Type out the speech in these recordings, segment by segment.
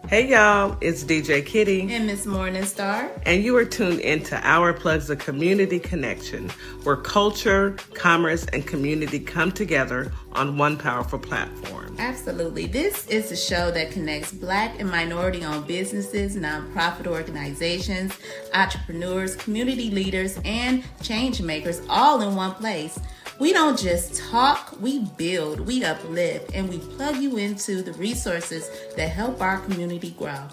Hey y'all, it's DJ Kitty. And Miss Morningstar. And you are tuned into Our Plugs, a community connection, where culture, commerce, and community come together on one powerful platform. Absolutely. This is a show that connects Black and minority-owned businesses, nonprofit organizations, entrepreneurs, community leaders, and change makers all in one place. We don't just talk, we build, we uplift, and we plug you into the resources that help our community grow.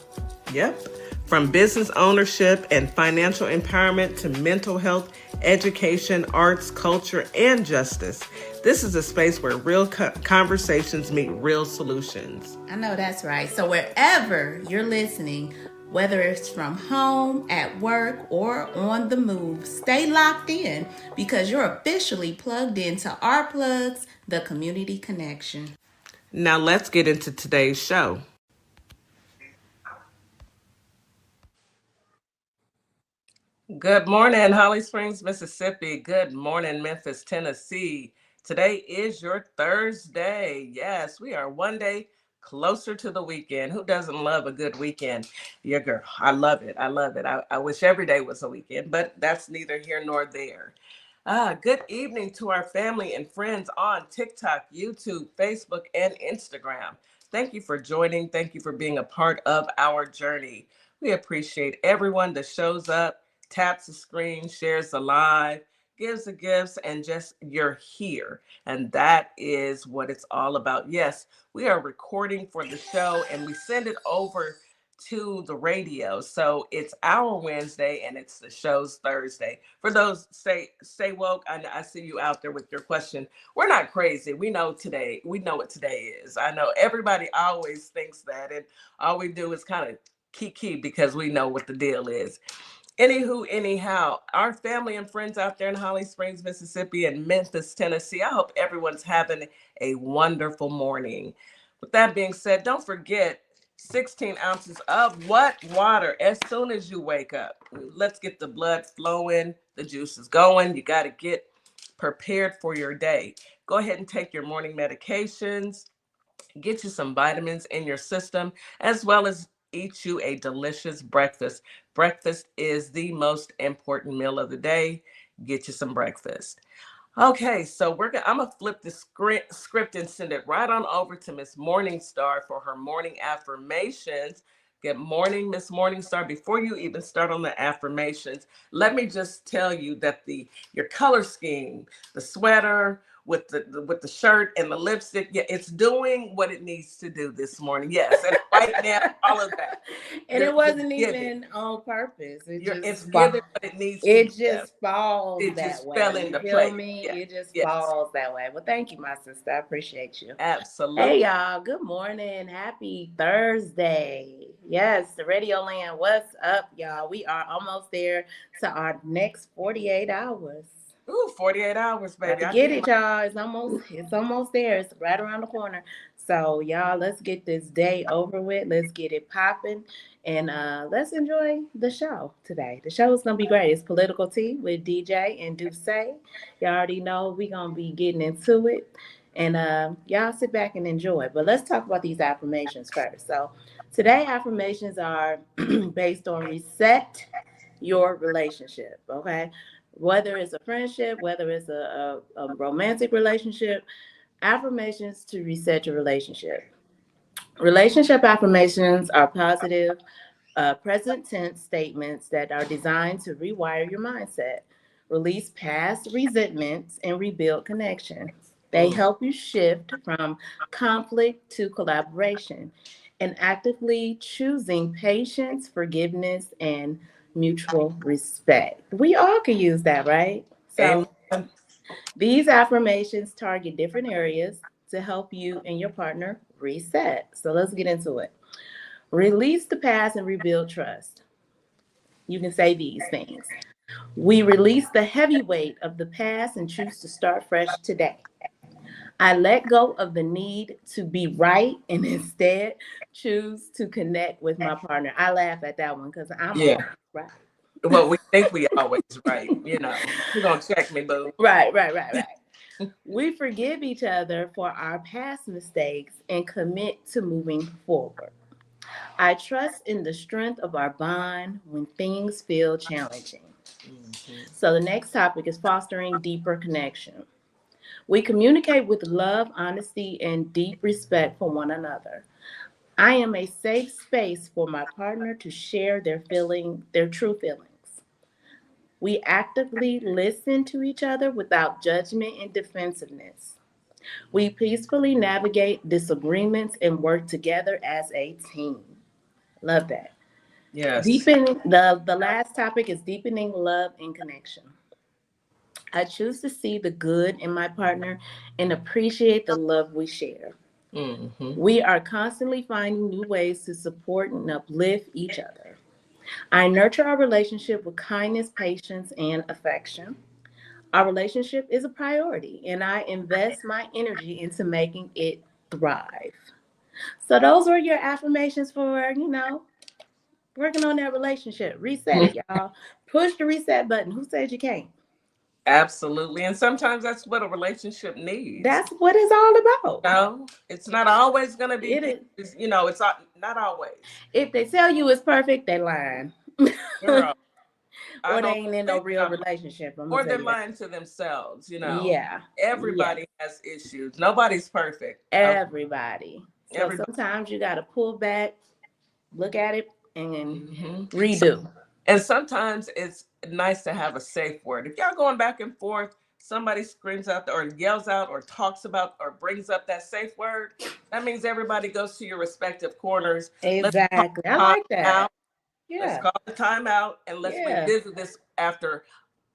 Yep. From business ownership and financial empowerment to mental health, education, arts, culture, and justice. This is a space where real conversations meet real solutions. I know that's right. So wherever you're listening, whether it's from home, at work, or on the move, stay locked in because you're officially plugged into Our Plugs, the community connection. Now let's get into today's show. Good morning, Holly Springs, Mississippi. Good morning, Memphis, Tennessee. Today is your Thursday. Yes, we are one day closer to the weekend. Who doesn't love a good weekend? Your girl. I love it. I love it. I wish every day was a weekend, but that's neither here nor there. Good evening to our family and friends on TikTok, YouTube, Facebook, and Instagram. Thank you for joining. Thank you for being a part of our journey. We appreciate everyone that shows up, taps the screen, shares the live, gives the gifts, and just you're here. And that is what it's all about. Yes, we are recording for the show and we send it over to the radio. So it's our Wednesday and it's the show's Thursday. For those stay woke, I see you out there with your question. We're not crazy. We know today. We know what today is. I know everybody always thinks that, and all we do is kind of kiki because we know what the deal is. Anywho, anyhow, our family and friends out there in Holly Springs, Mississippi, and Memphis, Tennessee, I hope everyone's having a wonderful morning. With that being said, don't forget 16 ounces of what? Water as soon as you wake up. Let's get the blood flowing, the juices going. You got to get prepared for your day. Go ahead and take your morning medications, get you some vitamins in your system, as well as eat you a delicious breakfast. Breakfast is the most important meal of the day. Get you some breakfast. Okay, so I'm gonna flip the script and send it right on over to Miss Morningstar for her morning affirmations. Good morning, Miss Morningstar. Before you even start on the affirmations, let me just tell you that your color scheme, the sweater with the shirt and the lipstick, yeah, it's doing what it needs to do this morning. Yes, and right now, all of that. And it wasn't even on purpose. It's giving what it needs to. It just falls it that just way. fell into you place. Feel me? Yeah. It just falls that way. Well, thank you, my sister. I appreciate you. Absolutely. Hey, y'all. Good morning. Happy Thursday. Yes, the Radio Land. What's up, y'all? We are almost there to our next 48 hours. Ooh, 48 hours, baby. Get it, y'all. It's almost there. It's right around the corner. So, y'all, let's get this day over with. Let's get it popping. And let's enjoy the show today. The show is going to be great. It's Political Tea with DeeJay and DeeJay. Y'all already know we're going to be getting into it. And y'all sit back and enjoy. But let's talk about these affirmations first. So, today affirmations are based on reset your relationship, okay? Whether it's a friendship, whether it's a romantic relationship, affirmations to reset your relationship. Relationship affirmations are positive, present tense statements that are designed to rewire your mindset, release past resentments, and rebuild connections. They help you shift from conflict to collaboration and actively choosing patience, forgiveness, and mutual respect. We all can use that, right? So these affirmations target different areas to help you and your partner reset. So let's get into it. Release the past and rebuild trust. You can say these things. We release the heavy weight of the past and choose to start fresh today. I let go of the need to be right and instead choose to connect with my partner. I laugh at that one because I'm always right. Well, we think we always right. You're going to check me, boo. Right. We forgive each other for our past mistakes and commit to moving forward. I trust in the strength of our bond when things feel challenging. Mhm. So the next topic is fostering deeper connection. We communicate with love, honesty, and deep respect for one another. I am a safe space for my partner to share their true feelings. We actively listen to each other without judgment and defensiveness. We peacefully navigate disagreements and work together as a team. Love that. Yes. Deepen the last topic is deepening love and connection. I choose to see the good in my partner and appreciate the love we share. Hmm. We are constantly finding new ways to support and uplift each other. I nurture our relationship with kindness, patience, and affection. Our relationship is a priority, and I invest my energy into making it thrive. So, those were your affirmations for, working on that relationship. Reset it, y'all. Push the reset button. Who said you can't? Absolutely. And sometimes that's what a relationship needs. That's what it's all about. No, it's not always going to be It is. peaches. It's not always. If they tell you it's perfect, they lying. Girl, I Or they don't ain't in no think real relationship. I'm gonna or tell they're you that. lying to themselves. Yeah, yeah, Everybody has issues. Nobody's perfect. Okay? everybody. So Everybody. sometimes you gotta pull back, look at it, and Hmm. redo. And sometimes it's nice to have a safe word. If y'all going back and forth, somebody screams out or yells out or talks about or brings up that safe word, that means everybody goes to your respective corners. Let's call Exactly. I time like out. that. Let's Yeah, call the time out and let's yeah. revisit this after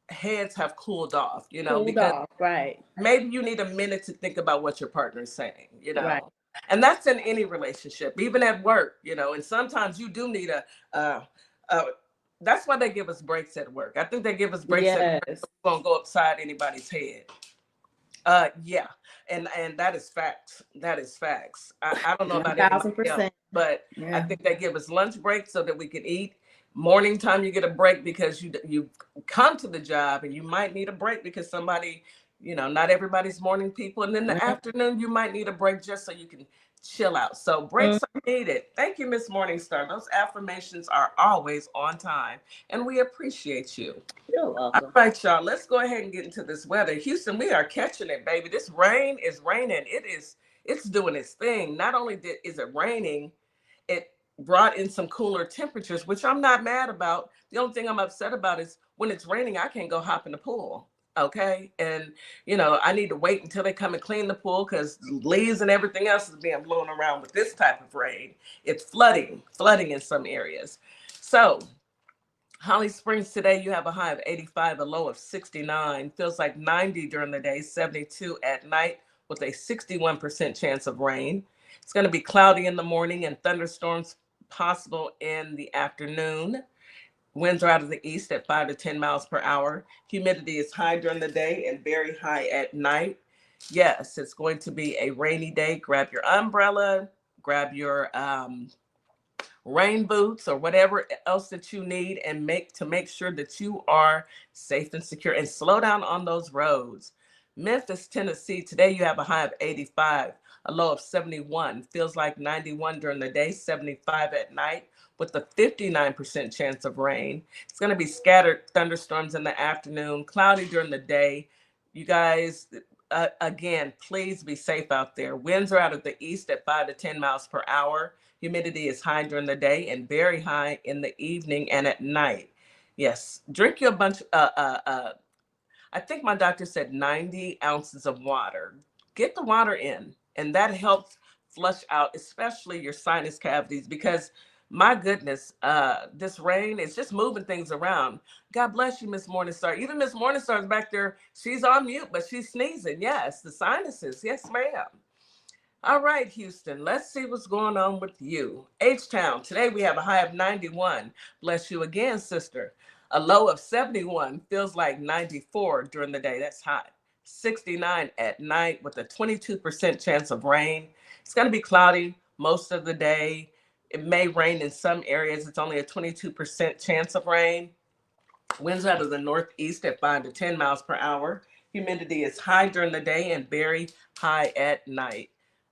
heads have cooled off, Cooled because off. Right, maybe you need a minute to think about what your partner is saying, you right. know. And that's in any relationship, even at work, and sometimes you do need uh, uh, that's why they give us breaks at work. I think they give us breaks at work Yes. so we won't go upside anybody's head. Yeah, and that is facts. That is facts. I don't know One about anybody thousand else, percent. but I Yeah. think they give us lunch breaks so that we can eat. Morning time, you get a break because you come to the job, and you might need a break because not everybody's morning people. And then the afternoon, you might need a break just so you can chill out. So Mm, breaks are needed. Thank you, Miss Morningstar. Those affirmations are always on time, and we appreciate you. you're All welcome. right, y'all. Let's go ahead and get into this weather. Houston, we are catching it, baby. This rain is raining. It's doing its thing. Not only is it raining, it brought in some cooler temperatures, which I'm not mad about. The only thing I'm upset about is when it's raining, I can't go hop in the pool. Okay. And I need to wait until they come and clean the pool because leaves and everything else is being blown around with this type of rain. It's flooding in some areas. So Holly Springs today, you have a high of 85, a low of 69. Feels like 90 during the day, 72 at night with a 61% chance of rain. It's going to be cloudy in the morning and thunderstorms possible in the afternoon. Winds are out of the east at 5 to 10 miles per hour. Humidity is high during the day and very high at night. Yes, it's going to be a rainy day. Grab your umbrella, grab your rain boots or whatever else that you need and make sure that you are safe and secure and slow down on those roads. Memphis, Tennessee, today you have a high of 85, a low of 71. Feels like 91 during the day, 75 at night with a 59% chance of rain. It's going to be scattered thunderstorms in the afternoon, cloudy during the day. You guys, again, please be safe out there. Winds are out of the east at 5 to 10 miles per hour. Humidity is high during the day and very high in the evening and at night. Yes, drink your bunch. I think my doctor said 90 ounces of water. Get the water in, and that helps flush out, especially your sinus cavities, because my goodness, this rain is just moving things around. God bless you, Miss Morningstar. Even Miss Morningstar's back there. She's on mute, but she's sneezing. Yes, the sinuses. Yes, ma'am. All right, Houston, let's see what's going on with you. H-Town, today we have a high of 91. Bless you again, sister. A low of 71, feels like 94 during the day. That's hot. 69 at night with a 22% chance of rain. It's going to be cloudy most of the day. It may rain in some areas. It's only a 22% chance of rain. Winds out of the northeast at 5 to 10 miles per hour. Humidity is high during the day and very high at night.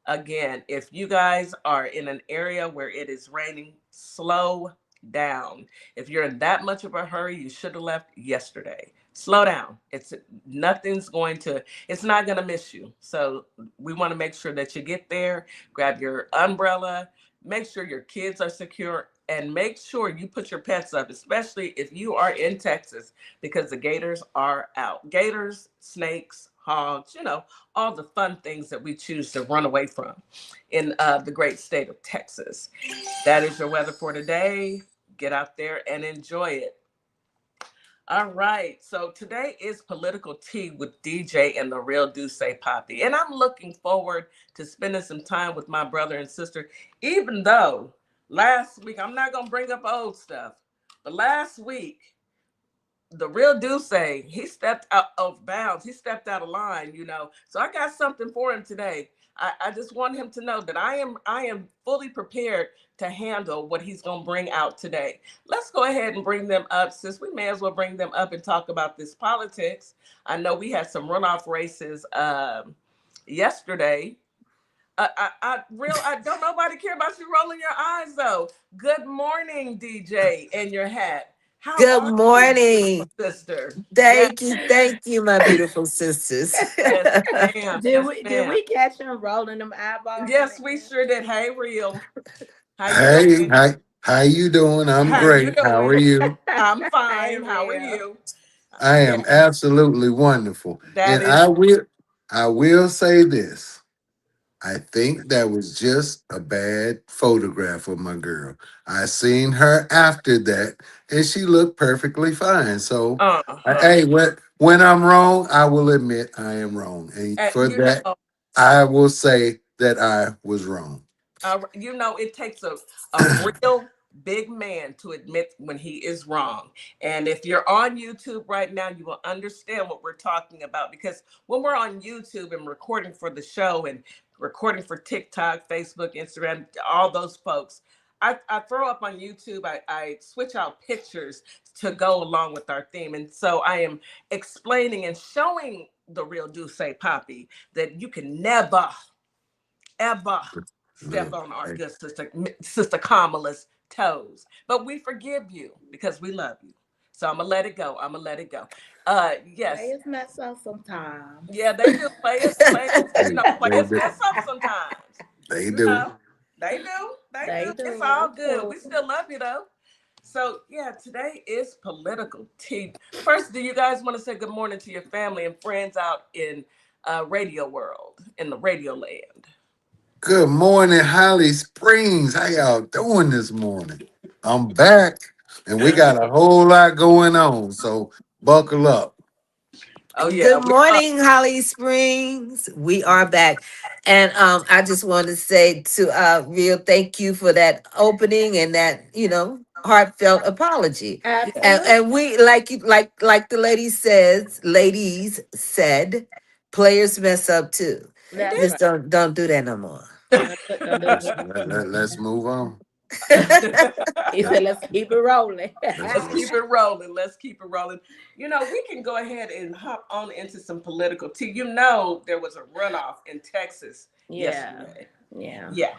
Again, if you guys are in an area where it is raining, slow down. If you're in that much of a hurry, you should have left yesterday. Slow down. It's not going to miss you. So we want to make sure that you get there, grab your umbrella, make sure your kids are secure, and make sure you put your pets up, especially if you are in Texas, because the gators are out. Gators, snakes, hogs, all the fun things that we choose to run away from in the great state of Texas. That is your weather for today. Get out there and enjoy it. All right. So today is Political Tea with DeeJay and the real DeeJay Papi. And I'm looking forward to spending some time with my brother and sister, even though last week, I'm not going to bring up old stuff, but last week, the real DeeJay, he stepped out of bounds. He stepped out of line. So I got something for him today. I just want him to know that I am fully prepared to handle what he's going to bring out today. Let's go ahead and bring them up, sis. We may as well bring them up and talk about this politics. I know we had some runoff races yesterday. I don't nobody care about you rolling your eyes though. Good morning, DeeJay, and your hat. How Good are you, morning. sister? Yes, Thank you, my beautiful sisters. yes, ma'am. Did Yes, we did ma'am. we catch him rolling them eyeballs in Yes, the we air? sure did. Hey, real. How you Hey, doing? how you doing? I'm How you great. How are doing? you? I'm Hey, fine. How are real. you? I Yeah, am absolutely wonderful. that And is I will say this. I think that was just a bad photograph of my girl. I seen her after that and she looked perfectly fine. So uh-huh. hey, when I'm wrong, I will admit I am wrong. And And for that, I will say that I was wrong. it takes a real big man to admit when he is wrong. And if you're on YouTube right now, you will understand what we're talking about. Because when we're on YouTube and recording for the show and recording for TikTok, Facebook, Instagram, all those folks, I throw up on YouTube, I switch out pictures to go along with our theme. And so I am explaining and showing the real DeeJay Papi that you can never ever step Look, on our hey, good sister Kamala's toes. But we forgive you because we love you. So I'm gonna let it go. I'm gonna let it go. Yes, Players mess up sometimes. yeah, they do. Players they, mess up sometimes. they You do. know, they do. They They do. It's do. all It's good. cool. We still love you though. So yeah, today is political tea. First, do you guys want to say good morning to your family and friends out in radio world, in the radio land? Good morning, Holly Springs. How y'all doing this morning? I'm back, and we got a whole lot going on. So buckle up. Oh yeah, Good morning, Holly Springs. We are back. And I just want to say to Real, thank you for that opening and that, heartfelt apology. yeah. And Absolutely. we like the ladies said, players mess up too. They That's did. Just right. don't do that no more. Don't do Let's move on. He said, let's keep it rolling. Let's Let's keep move. it rolling. Let's keep it rolling. We can go ahead and hop on into some political tea. There was a runoff in Texas Yeah. yesterday. Yeah. Yeah.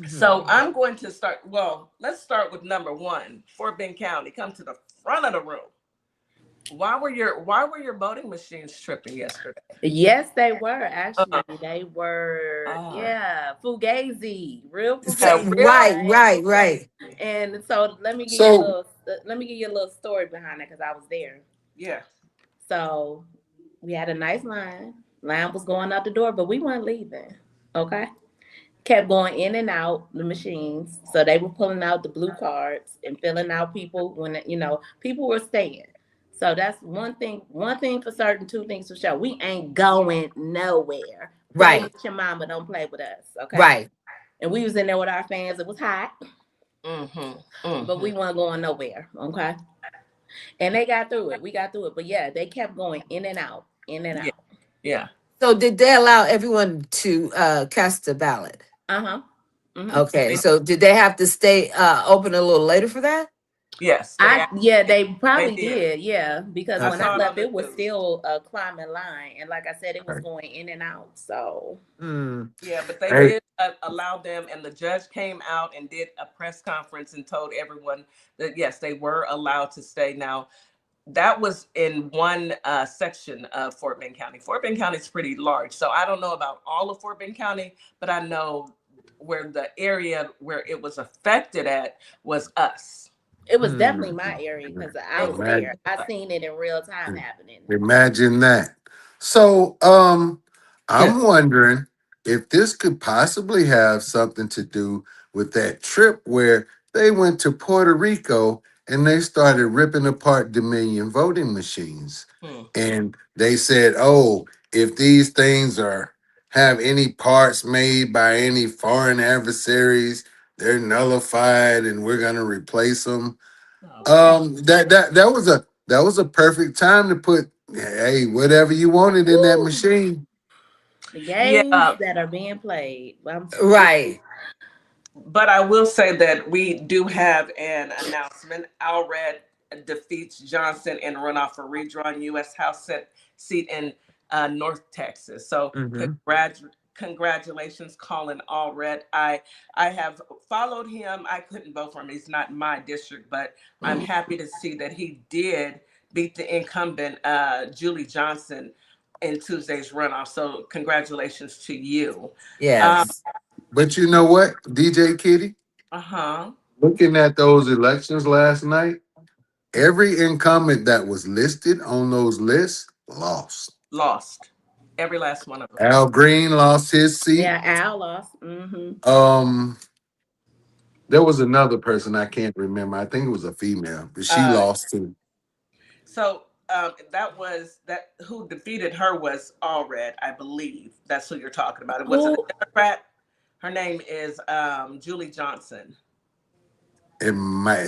Mhm. So I'm going to start. Well, let's start with number one. Fort Bend County, come to the front of the room. Why were your voting machines tripping yesterday? Yes, they were Uh, actually. They were, uh, yeah, fugazi, real So, fugazi, real okay. right. fugazi. And so So let me give you a little story behind it because I was there. Yeah. So we had a nice line. Line was going out the door, but we weren't leaving. Okay. Kept going in and out the machines. So they were pulling out the blue cards and filling out people when people were staying. So that's one thing for certain, two things for sure. We ain't going nowhere. Play Right. with your mama, don't play with us. Okay. Right. And we was in there with our fans. It was hot, Mm-hmm. but Mm-hmm. we weren't going nowhere. Okay. And they got through it. We got through it. But yeah, they kept going in and out, in and Yeah. out. Yeah. So did they allow everyone to cast a ballot? Uh-huh. Mm-hmm. Okay, so did they have to stay open a little later for that? Yes, They they probably did. did, yeah, because I when I saw it on left, the it was news. still a climbing line, and like I said, it was Right. going in and out. So Mm. Yeah, but they Hey, did allow them, and the judge came out and did a press conference and told everyone that yes, they were allowed to stay. Now, that was in one section of Fort Bend County. Fort Bend County is pretty large, so I don't know about all of Fort Bend County, but I know where the area where it was affected at was us. it was definitely Mm. my area because I It was was. there. imagine, I seen it in real time happening. imagine that. So, Yeah. I'm wondering if this could possibly have something to do with that trip where they went to Puerto Rico and they started ripping apart Dominion voting machines. Hmm. And they said, "Oh, if these things are have any parts made by any foreign adversaries, they're nullified and we're going to replace them." Oh, God. That was a perfect time to put, hey, whatever you wanted in that Woo! machine. The Yeah, games that are being played. Right. but I will say that we do have an announcement. Alred defeats Johnson in runoff for redrawn U.S. House seat in North Texas. So Mm-hmm. congratulations, Colin Allred. I have followed him. I couldn't vote for him. He's not my district, but I'm happy to see that he did beat the incumbent Julie Johnson in Tuesday's runoff. So congratulations to you. Um, Yes. But you know what, DJ Kitty? uh-huh. Looking at those elections last night, every incumbent that was listed on those lists lost. Lost every last one of them. Al Green lost his seat. Yeah, Al lost. Mm-hmm. Um, there was another person I can't remember. I think it was a female, but she Uh, lost too. so that was that who defeated her was Allred, I believe. That's who you're talking about. It wasn't Who a Democrat. Her name is Julie Johnson.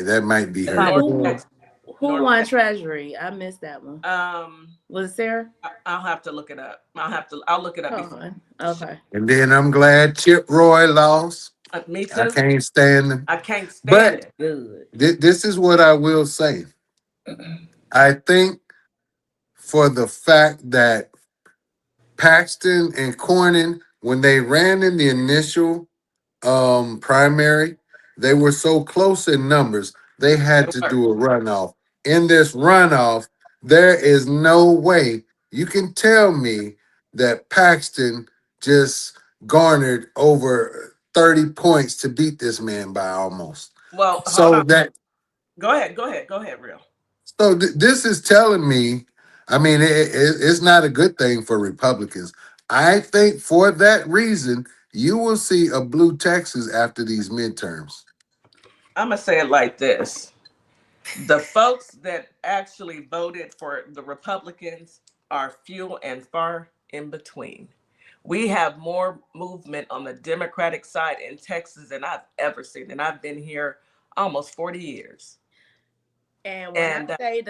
That might be her. North who Texas. who North won Texas. Treasury? I missed that one. Um, Was it Sarah? I'll have to look it up. I'll look it up Hold before on. the show. Okay. And then I'm glad Chip Roy lost. Me I too. can't stand him. I can't stand But it. Good. this is what I will say. I think for the fact that Paxton and Cornyn, when they ran in the initial primary, they were so close in numbers, they They had to were. do a runoff. In this runoff, there is no way you can tell me that Paxton just garnered over 30 points to beat this man by almost. Well, hold So on. that Go ahead. Go ahead. Go ahead, real. this is telling me, I mean, it's not a good thing for Republicans. I think for that reason, you will see a blue Texas after these midterms. I'm gonna say it like this: the folks that actually voted for the Republicans are few and far in between. We have more movement on the Democratic side in Texas than I've ever seen, and I've been here almost 40 years. And when I And say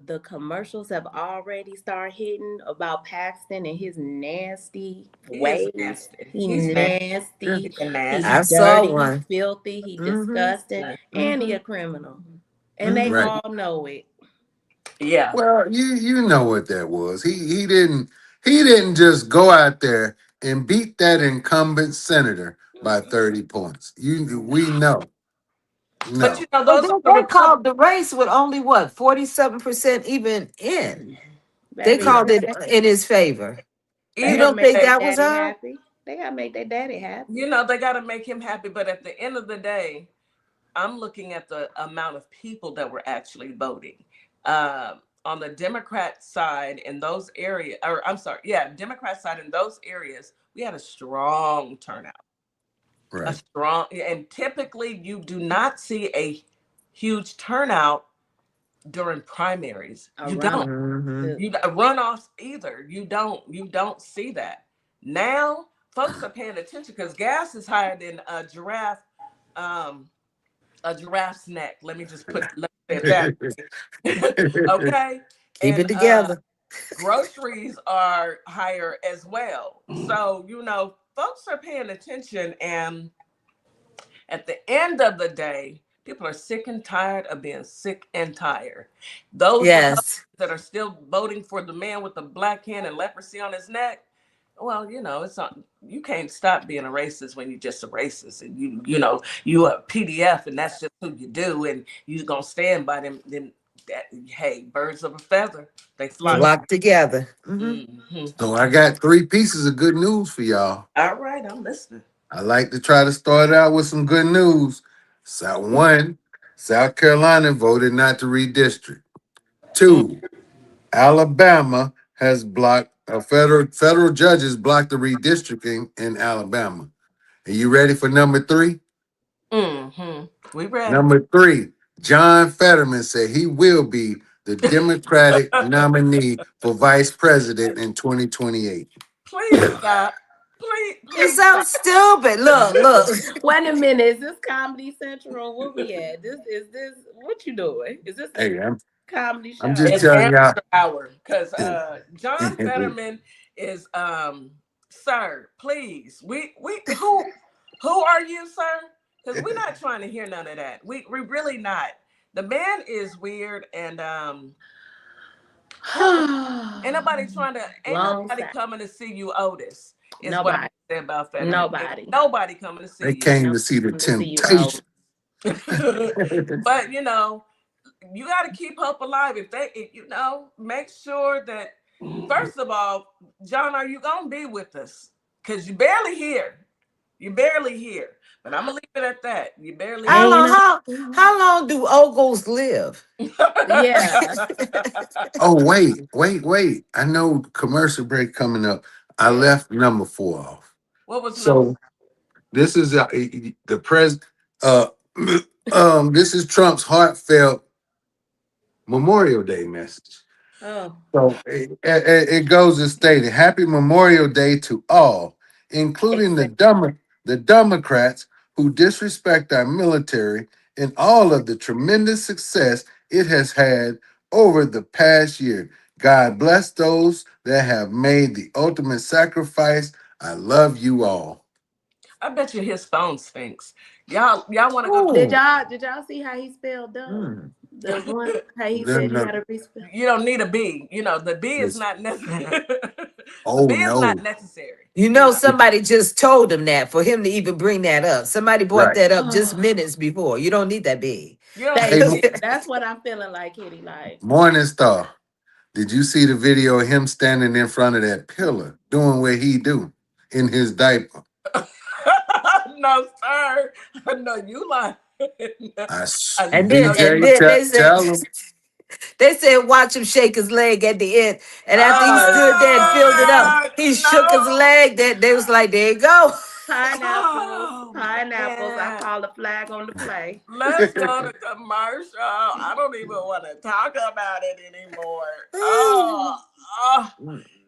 the commercials have already started hitting about Paxton and his nasty he is ways, nasty. he He's nasty. nasty, He's a he I nasty. saw dirty, he one. filthy, he Mm-hmm. disgusting, and he Mm-hmm. a criminal. And they Mm-hmm. Right. all know it. Yeah. Well, you know what that was. He didn't just go out there and beat that incumbent senator by 30 points. We know. But No. Well, those are the they Republicans. called the race with only what 47% even in. They Baby, called it in his favor. they You Even gotta don't make think their that was daddy her? happy. They gotta make their daddy happy. they got to make him happy. But at the end of the day, I'm looking at the amount of people that were actually voting. On the Democrat side in those areas, or I'm sorry, yeah, Democrat side in those areas, we had a strong turnout. A Right. strong, and typically you do not see a huge turnout during primaries. You Around don't. Mm-hmm. too. You runoffs either. You don't see that. Now folks are paying attention because gas is higher than um a giraffe's neck. Let me say it that way. Okay. Keep And it together. groceries are higher as well. So, folks are paying attention, and at the end of the day, People are sick and tired of being sick and tired. Those Republicans Yes. that are still voting for the man with the black hand and leprosy on his neck, well, it's not, you can't stop being a racist when you're just a racist, and you a PDF, and that's just who you do, and you gonna stand by them. Then that, hey, birds of a feather, they flock. Mhm. Flock together. So I got three pieces of good news for y'all. All right, I'm listening. I like to try to start out with some good news. One, South Carolina voted not to redistrict. Mm, Two, Alabama has blocked federal judges blocked the redistricting in Alabama. Are you ready for number three? We ready? Number three, John Fetterman said he will be the Democratic nominee for vice president in 2028. Please stop. Please, You please sound stop. stupid. Look, look. Wait a minute, is this Comedy Central? Where we at? This what you doing? Is this a Hey, comedy I'm show? just It's telling y'all. amateur hour because John Fetterman is sir, please. We who are you, sir? Because we're not trying to hear none of that. We really not. The man is weird, and ain't Long nobody stop. coming to see you, Otis, is what I Nobody. say about Fetterman. Ain't Nobody. nobody coming to see They you. came No to see the one to see you out. temptation. But you got to keep hope alive. Make sure that, first of all, John, are you gonna be with us? Because you barely here. You barely here. But I'm gonna leave it at that. You barely How here. Ain't long? a How long do ogles live? yeah. Oh, wait. I know commercial break coming up. I Yeah. left number four off. What was number? So this is the pres uh this is Trump's heartfelt Memorial Day message. Oh. So it goes as stated, Happy Memorial Day to all, including Except the Democrats who disrespect our military and all of the tremendous success it has had over the past year. God bless those that have made the ultimate sacrifice. I love you all. I bet you his phone stinks. Y'all want to go did Oh. y'all see how he spelled dumb? Mm. The one how he No, said he no, had a respell. You don't need a B. The B is yes. not necessary. The Oh B is not no. necessary. You know, somebody just told him that for him to even bring that up. Somebody brought Right. that up just minutes before. You don't need that big. You don't need Hey, a Thank B. you. That's what I'm feeling like, Kitty. Like, Morning Star. Did you see the video of him standing in front of that pillar doing what he do in his diaper? No, sir. No, you lying. And then No, you. and DeeJay, then they said tell him. they said watch him shake his leg at the end. And after he stood there and filled it up, he shook his No. leg. That they was like, there you go. pineapples, Oh pineapples. I man. call a flag on the play. Let's go to commercial. I don't even want to talk about it anymore. Oh.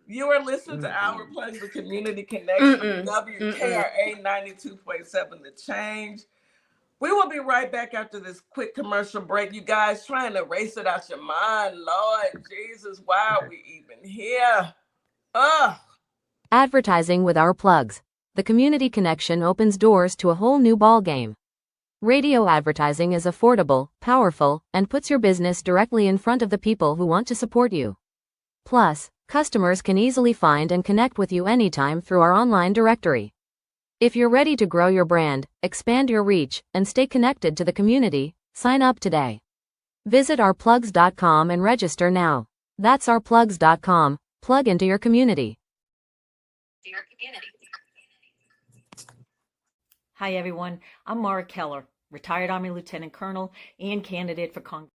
You are listening to Our Plugs, the Community Connection, Mm-mm. Mm-mm. WKRA 92.7 The Change. We will be right back after this quick commercial break. You guys trying to erase it out your mind. Lord Jesus, why are we even here? Ugh. Advertising with our plugs. The community connection opens doors to a whole new ballgame. Radio advertising is affordable, powerful, and puts your business directly in front of the people who want to support you. Plus, customers can easily find and connect with you anytime through our online directory. If you're ready to grow your brand, expand your reach, and stay connected to the community, sign up today. Visit ourplugs.com and register now. That's ourplugs.com. Plug into your community. Hi, everyone. I'm Mara Keller, retired Army Lieutenant Colonel and candidate for Congress.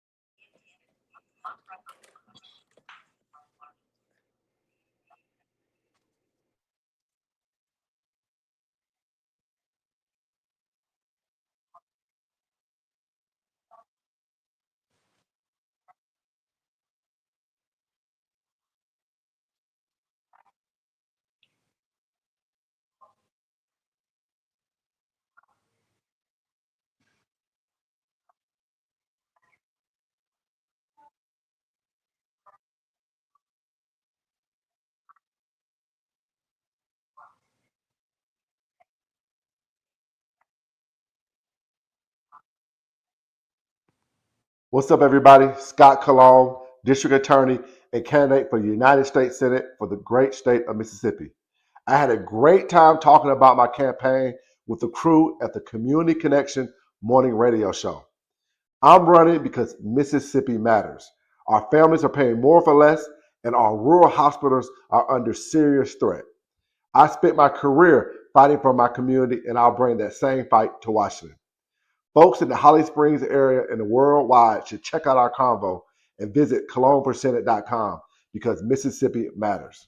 What's up, everybody? Scott Cologne, District Attorney and candidate for the United States Senate for the great state of Mississippi. I had a great time talking about my campaign with the crew at the Community Connection morning radio show. I'm running because Mississippi matters. Our families are paying more for less, and our rural hospitals are under serious threat. I spent my career fighting for my community, and I'll bring that same fight to Washington. Folks in the Holly Springs area and worldwide should check out our convo and visit cologneforsenate.com because Mississippi matters.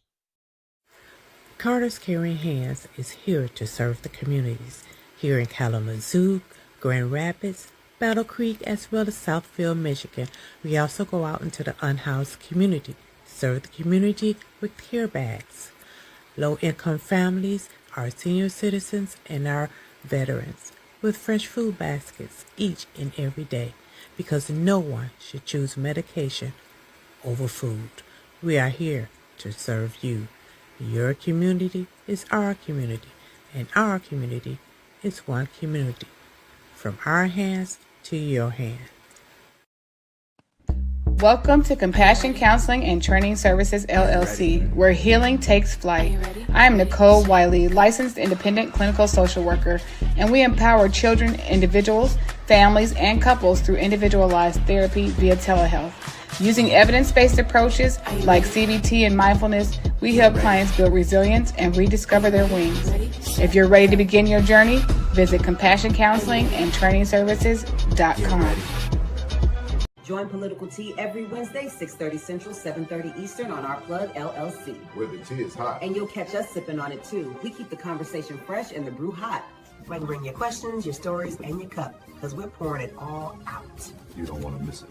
Carter's Caring Hands is here to serve the communities here in Kalamazoo, Grand Rapids, Battle Creek, as well as Southfield, Michigan. We also go out into the unhoused community, serve the community with care bags. Low-income families, our senior citizens, and our veterans with fresh food baskets each and every day because no one should choose medication over food. We are here to serve you. Your community is our community, and our community is one community. From our hands to your hands. Welcome to Compassion Counseling and Training Services, LLC, where healing takes flight. I am Nicole Wiley, licensed independent clinical social worker, and we empower children, individuals, families, and couples through individualized therapy via telehealth. Using evidence-based approaches like CBT and mindfulness, we help clients build resilience and rediscover their wings. If you're ready to begin your journey, visit CompassionCounselingandTrainingServices.com. Join Political Tea every Wednesday, 6:30 Central, 7:30 Eastern on Our Plug LLC. Where the tea is hot. And you'll catch us sipping on it too. We keep the conversation fresh and the brew hot. You can bring your questions, your stories, and your cup, because we're pouring it all out. You don't want to miss it.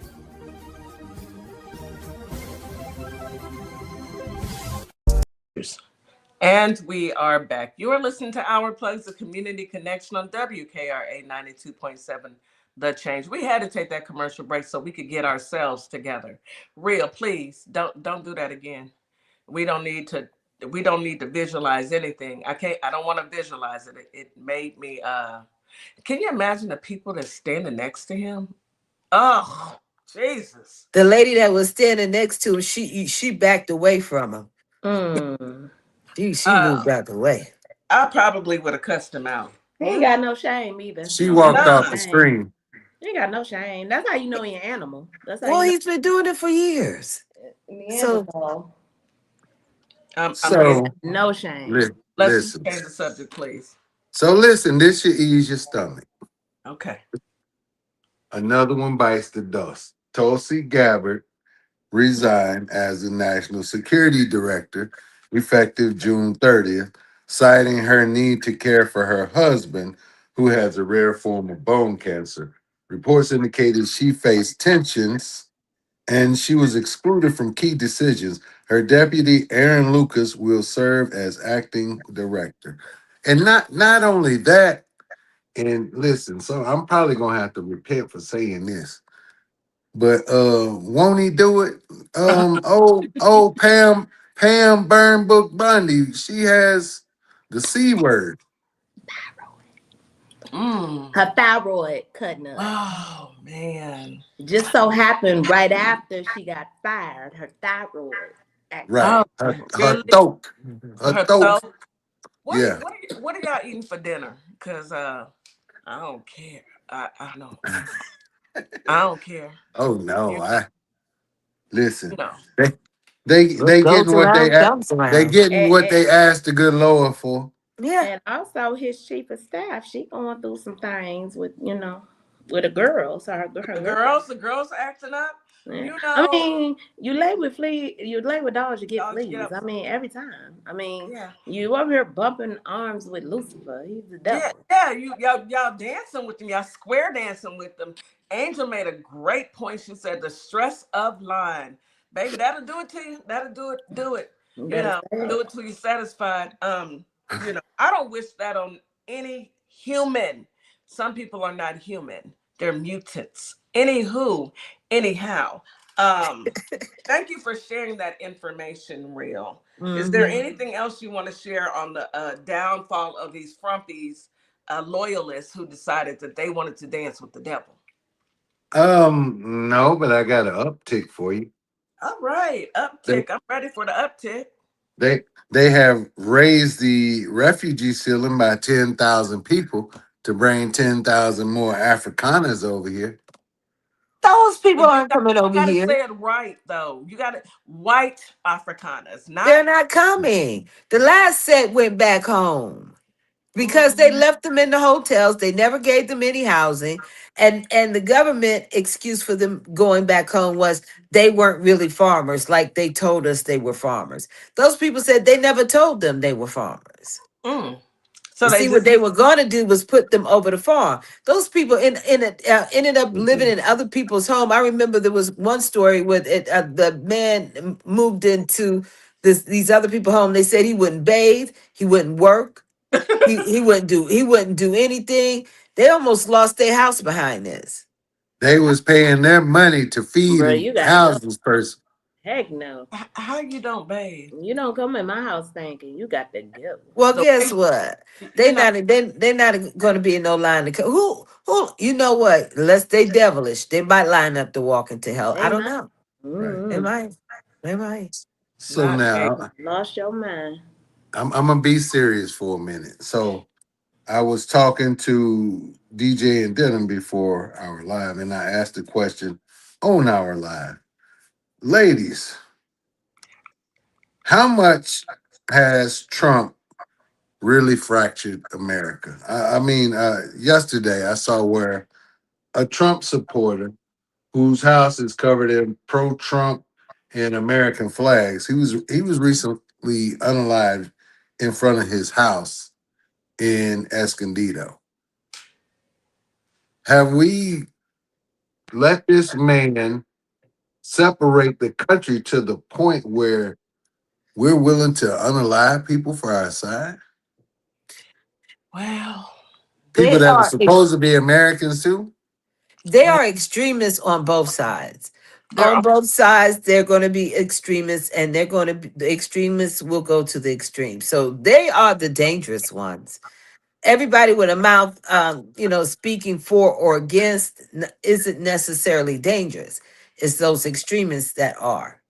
And we are back. You are listening to Our Plugs, the community connection on WKRA 92.7. The Change. We had to take that commercial break so we could get ourselves together. Real, please don't do that again. We don't need to visualize anything. I don't want to visualize it. It made me can you imagine the people that's standing next to him? Oh, Jesus. The lady that was standing next to him, she backed away from him. She moved out the way. I probably would have cussed him out. He ain't got no shame either. She walked off the screen. He ain't got no shame. That's how you know he's an animal. That's how he's been doing it for years. So no shame. Let's change the subject, please. So listen, this should ease your stomach. Okay. Another one bites the dust. Tulsi Gabbard resigned as the National Security Director effective June 30th, citing her need to care for her husband, who has a rare form of bone cancer. Reports indicated she faced tensions and she was excluded from key decisions. Her deputy, Aaron Lucas, will serve as acting director. And not only that, and listen, so I'm probably gonna have to repent for saying this, but won't he do it? Old Pam Burnbook Bundy, she has the C word. Her thyroid cutting up. Oh man! Just so happened right after she got fired, her thyroid. Right. Oh, her throat. Her throat. What are y'all eating for dinner? Because I don't care. I don't. I don't care. Oh no! Listen. No. They getting what they getting what they asked the good Lord for. Yeah. And also his chief of staff, she going through some things with with the girls. The girls acting up. Yeah. I mean, you lay with dogs, you get fleas. I mean, every time. I mean, you over here bumping arms with Lucifer. He's the devil. Yeah, y'all dancing with them, y'all square dancing with them. Angel made a great point. She said the stress of lying. Baby, that'll do it to you. That'll do it. Do it. Do it till you're satisfied. I don't wish that on any human. Some people are not human. They're mutants. Anyhow, thank you for sharing that information, Real. Mm-hmm. Is there anything else you want to share on the downfall of these frumpies, loyalists who decided that they wanted to dance with the devil? No, but I got an uptick for you. All right, They uptick. I'm ready for the uptick. they they have raised the refugee ceiling by 10,000 people to bring 10,000 more Afrikaners over here. Those people And you aren't got coming you over got to here. say it right though. You got to white Afrikaners, They're not. not coming. The last set went back home because they Mm, left them in the hotels. They never gave them any housing. And the government excuse for them going back home was they weren't really farmers like they told us they were farmers. Those people said they never told them they were farmers. mm. You So they see, what just they were going to do was put them over the farm. Those people ended up living in other people's home. I remember there was one story where the man moved into these other people home. They said he wouldn't bathe, he wouldn't work, he wouldn't do anything. They almost lost their house behind this. They was paying their money to feed Bro, and you gotta go. house this person. Heck no. how you don't bathe. You don't come in my house thinking you got to go. Well, The guess way what? you know. They're not going to be in no line to come. Who? You know what? Unless they devilish, they might line up to walk into hell. I They don't might. know. Right. They Mm-hmm. might. They might. So Not gay. now Lost your mind. I'm gonna be serious for a minute. So I was talking to DJ and Dylan before our live, and I asked the question on our live, ladies, how much has Trump really fractured America? I mean, yesterday I saw where a Trump supporter whose house is covered in pro-Trump and American flags. He was recently unalived in front of his house in Escondido. Have we let this man separate the country to the point where we're willing to unalive people for our side? Well, People They that are are supposed to be Americans too? they well, are extremists on both sides. there On are. both sides, they're going to be extremists, and they're going to be the extremists will go to the extreme. So they are the dangerous ones. Everybody with a mouth, speaking for or against, isn't necessarily dangerous. It's those extremists that are.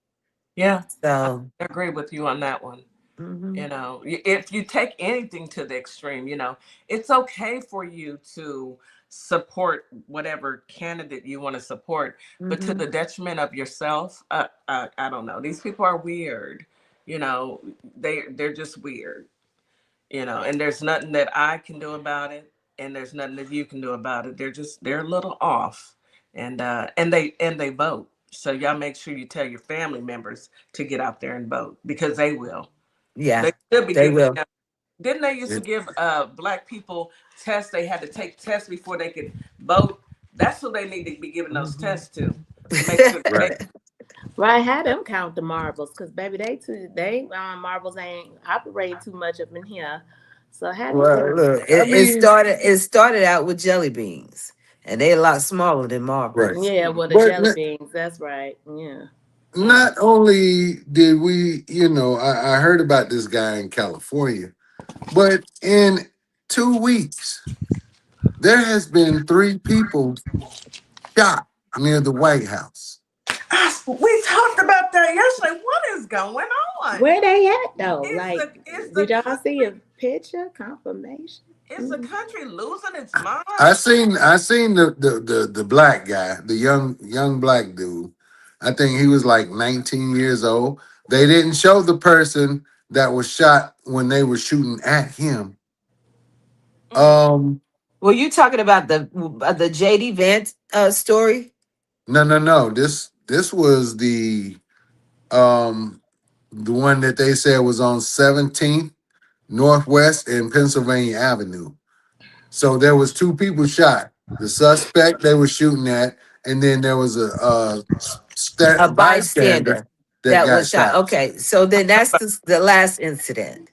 Yeah, I So, agree with you on that one. mhm, If you take anything to the extreme, it's okay for you to support whatever candidate you want to support, but to mhm, the detriment of yourself, I don't know. These people are weird. You know, they're just weird. And there's nothing that I can do about it, and there's nothing that you can do about it. They're a little off, and they vote. So y'all make sure you tell your family members to get out there and vote because they will. yeah, They should be they giving will. them. Didn't they used to It- give black people tests? They had to take tests before they could vote. That's who they need to be giving those Mhm. tests to make sure that right. they. Right, had them count the marbles, cause baby, they marbles ain't operating too much up in here. So had them Well, count. look, I mean, it started out with jelly beans, and they're a lot smaller than right. marbles. Yeah, well the But jelly beans, that's right. Yeah. Mm. not only did we, I heard about this guy in California, but in 2 weeks, there has been three people shot near the White House. We talked about that yesterday. What is going on? Where they at though? Is Like, the is the did y'all see a country picture confirmation? is the Mhm. country losing its mind? I seen the black guy, the young black dude. I think he was like 19 years old. They didn't show the person that was shot when they were shooting at him. Mm. Um, Well, you talking about the JD Vance story? no. This was the one that they said was on 17th Northwest and Pennsylvania Avenue. So there was two people shot. The suspect they were shooting at, and then there was A bystander bystander that that got was shot. shot. Okay, so then that's the last incident.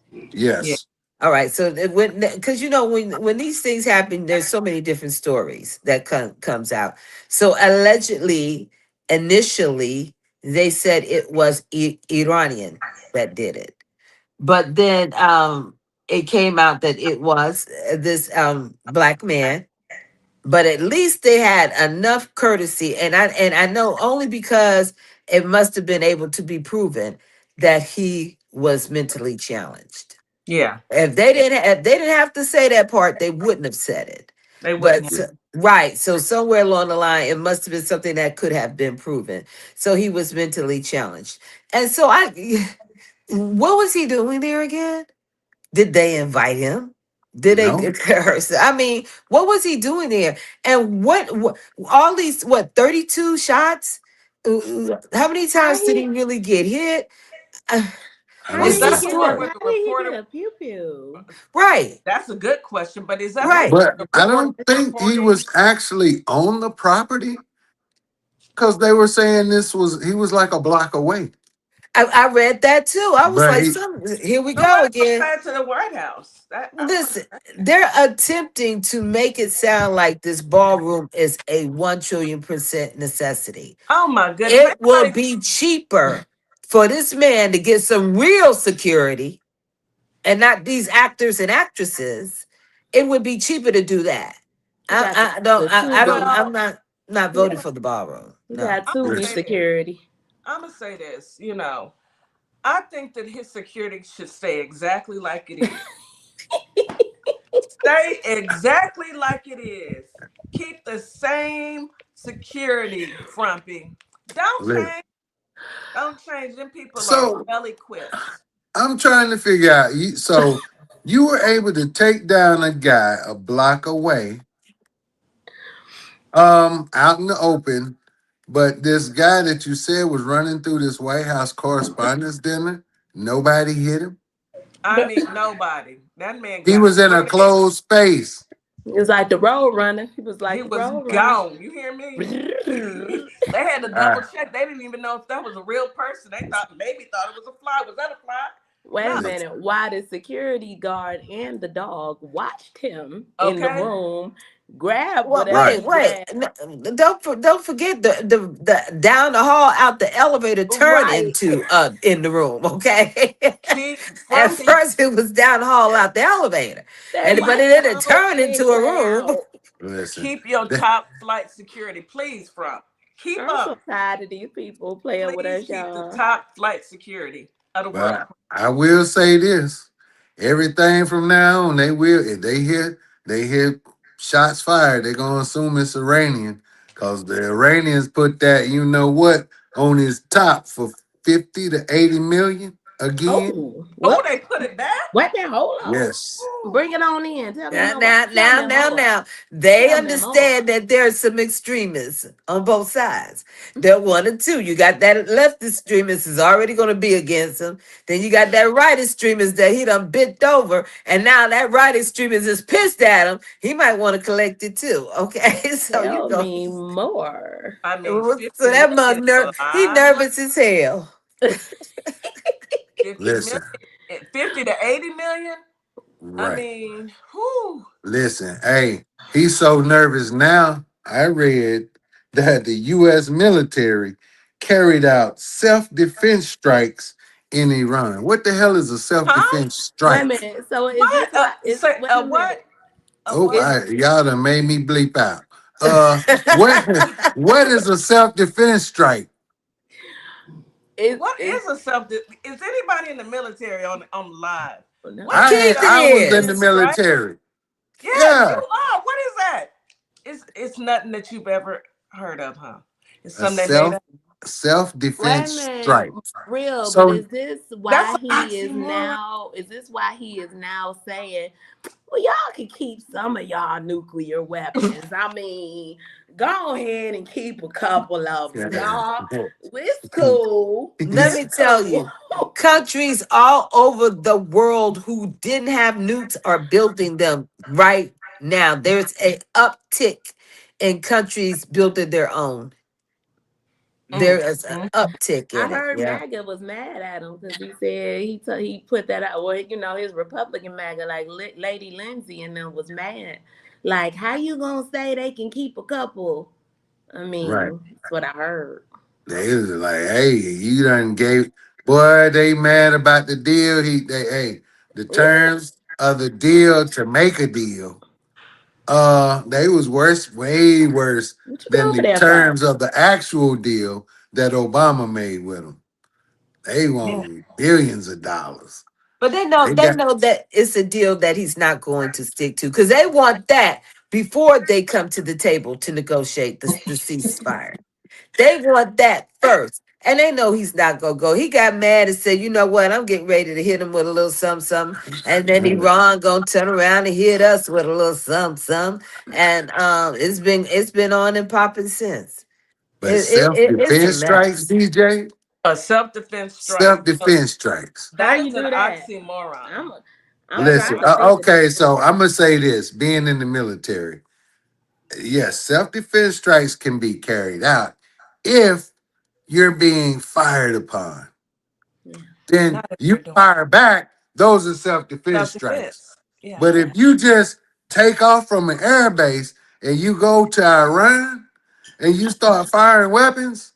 Yeah. Yes. All right, so because when these things happen, there's so many different stories that comes out. So allegedly, initially, they said it was Iranian that did it, but then it came out that it was this black man, but at least they had enough courtesy, and I know only because it must have been able to be proven that he was mentally challenged. Yeah, If they didn't have to say that part, they wouldn't have said it. they But wouldn't. right, so somewhere along the line, it must have been something that could have been proven. So he was mentally challenged, and so what was he doing there again? Did they invite him? Did they No, rehearse? I mean, what was he doing there? And what all these 32 shots? How many How times did he he really get hit? Uh, I how Is it's did the he don't that the get a one story. where how the did he get reporter? a pew pew? Right, That's a good question, but is that the one right. where But the I reporter don't was think he reporting? was actually on the property because they were saying he was like a block away. I read that too. I was But like, he here we go Somebody again. outside to the White House. That I want Listen, they're attempting to make it sound like this ballroom is a 1 trillion% necessity. Oh my goodness! It will Everybody, be cheaper for this man to get some real security and not these actors and actresses. It would be cheaper to do that. He got I don't. the I don't. Tubi. I'm well, not He voting got, for the ballroom. he No. got I'm gonna Tubi say listen, this. security. I'm gonna say this. I think that his security should stay exactly like it is. Stay exactly like it is. Keep the same security, Frumpy. Don't listen. change. Don't change. Them people are So well equipped. I'm trying to figure out. So you were able to take down a guy a block away, out in the open, but this guy that you said was running through this White House Correspondents' Dinner, nobody hit him. I mean, nobody. That man He got was in a straight. closed space. He was like the road runner. He was He like the was road runner. gone. You hear me? They had to double Uh, check. They didn't even know if that was a real person. They thought it was a fly. Was that a fly? Wait a No. listen. minute. Why the security guard and the dog watched him in the Okay. room, grabbed Well, whatever Right. wait, he wait. grabbed. Don't forget the down the hall out the elevator turned Right. into in the room. Okay. Keep At Frumpy. first, it was down the hall out the elevator, They and but watched then the it whole turned into thing a play room. out. Listen. Keep your Th- top flight security, please, Frump. Keep I'm so them. tired of these people playing with Please us, keep the y'all. top flight security of the world. But I will say this: everything from now on, they will. If they hear shots fired, they're gonna assume it's Iranian, because the Iranians put that you know what on his top for 50 to 80 million again. Oh, Oh, what? they put it back? Wait now, hold on. Yes. Ooh. Bring it on in. Now, now, Tell now, me now, more. now, they Tell me more. understand that there's some extremists on both sides. They're one or two. You got that left extremist is already going to be against him. Then you got that right extremist that he done bent over, and now that right extremist is pissed at him. He might want to collect it too. Okay, so you Tell know, me more. I mean, so 50 that million mug is he a lot. nervous as hell. 50 million, Listen. 50 to 80 million. I Right. mean, whew. Listen. Hey, he's so nervous now. I read that the U.S. military carried out self-defense strikes in Iran. What the hell is a Huh? self-defense Wait a strike? minute. So is this What? why is Say wait a a minute. what? A Oh, what? Is y'all done made me bleep out. What what is a self-defense strike? What is is a self? Is anybody in the military on live? What no. is a Keith I was in self-defense the is. strike? military. Yes, you Yeah. are. What is that? It's nothing that you've ever heard of, huh? It's A something they made up. Wait a self-defense minute, strike. real, but So is this That's why an he is oxymoron. now? Is this why he is now saying, "Well, y'all can keep some of y'all nuclear weapons"? I mean, go ahead and keep a couple of them, y'all. It's cool. Let It's me tell cool. you, countries all over the world who didn't have nukes are building them right now. There's a uptick in countries building their own. There Mm, is an mm. uptick I in it. heard Yeah. MAGA was mad at him because he said he put that out. Well, his Republican MAGA like Lady Lindsay and them was mad. Like, how you gonna say they can keep a couple? I right. mean, that's what I heard. They was like, hey, you done gave boy, they mad about the deal. The Yeah. terms of the deal to make a deal They was worse, way worse What you go than over the there for? terms of the actual deal that Obama made with them. They Yeah. want billions of dollars. But they They know got that it's a deal that he's not going to stick to because they want that before they come to the table to negotiate the ceasefire. They want that first. And they know he's not gonna go. He got mad and said, you know what, I'm getting ready to hit him with a little something, something. And then Iran gonna turn around and hit us with a little something, something. And it's been on and popping since. but It's a self-defense strikes, mess. DJ. A self-defense strike. Self-defense strikes. How That you is an do that? oxymoron. I'm I'm That is trying Listen, to think of okay, that. so I'm gonna say this: being in the military, yes, self-defense strikes can be carried out if you're being fired upon. Yeah. Then not if you you're doing fire back. Those are self-defense strikes. self-defense. Yeah. But if you just take off from an air base and you go to Iran and you start firing weapons,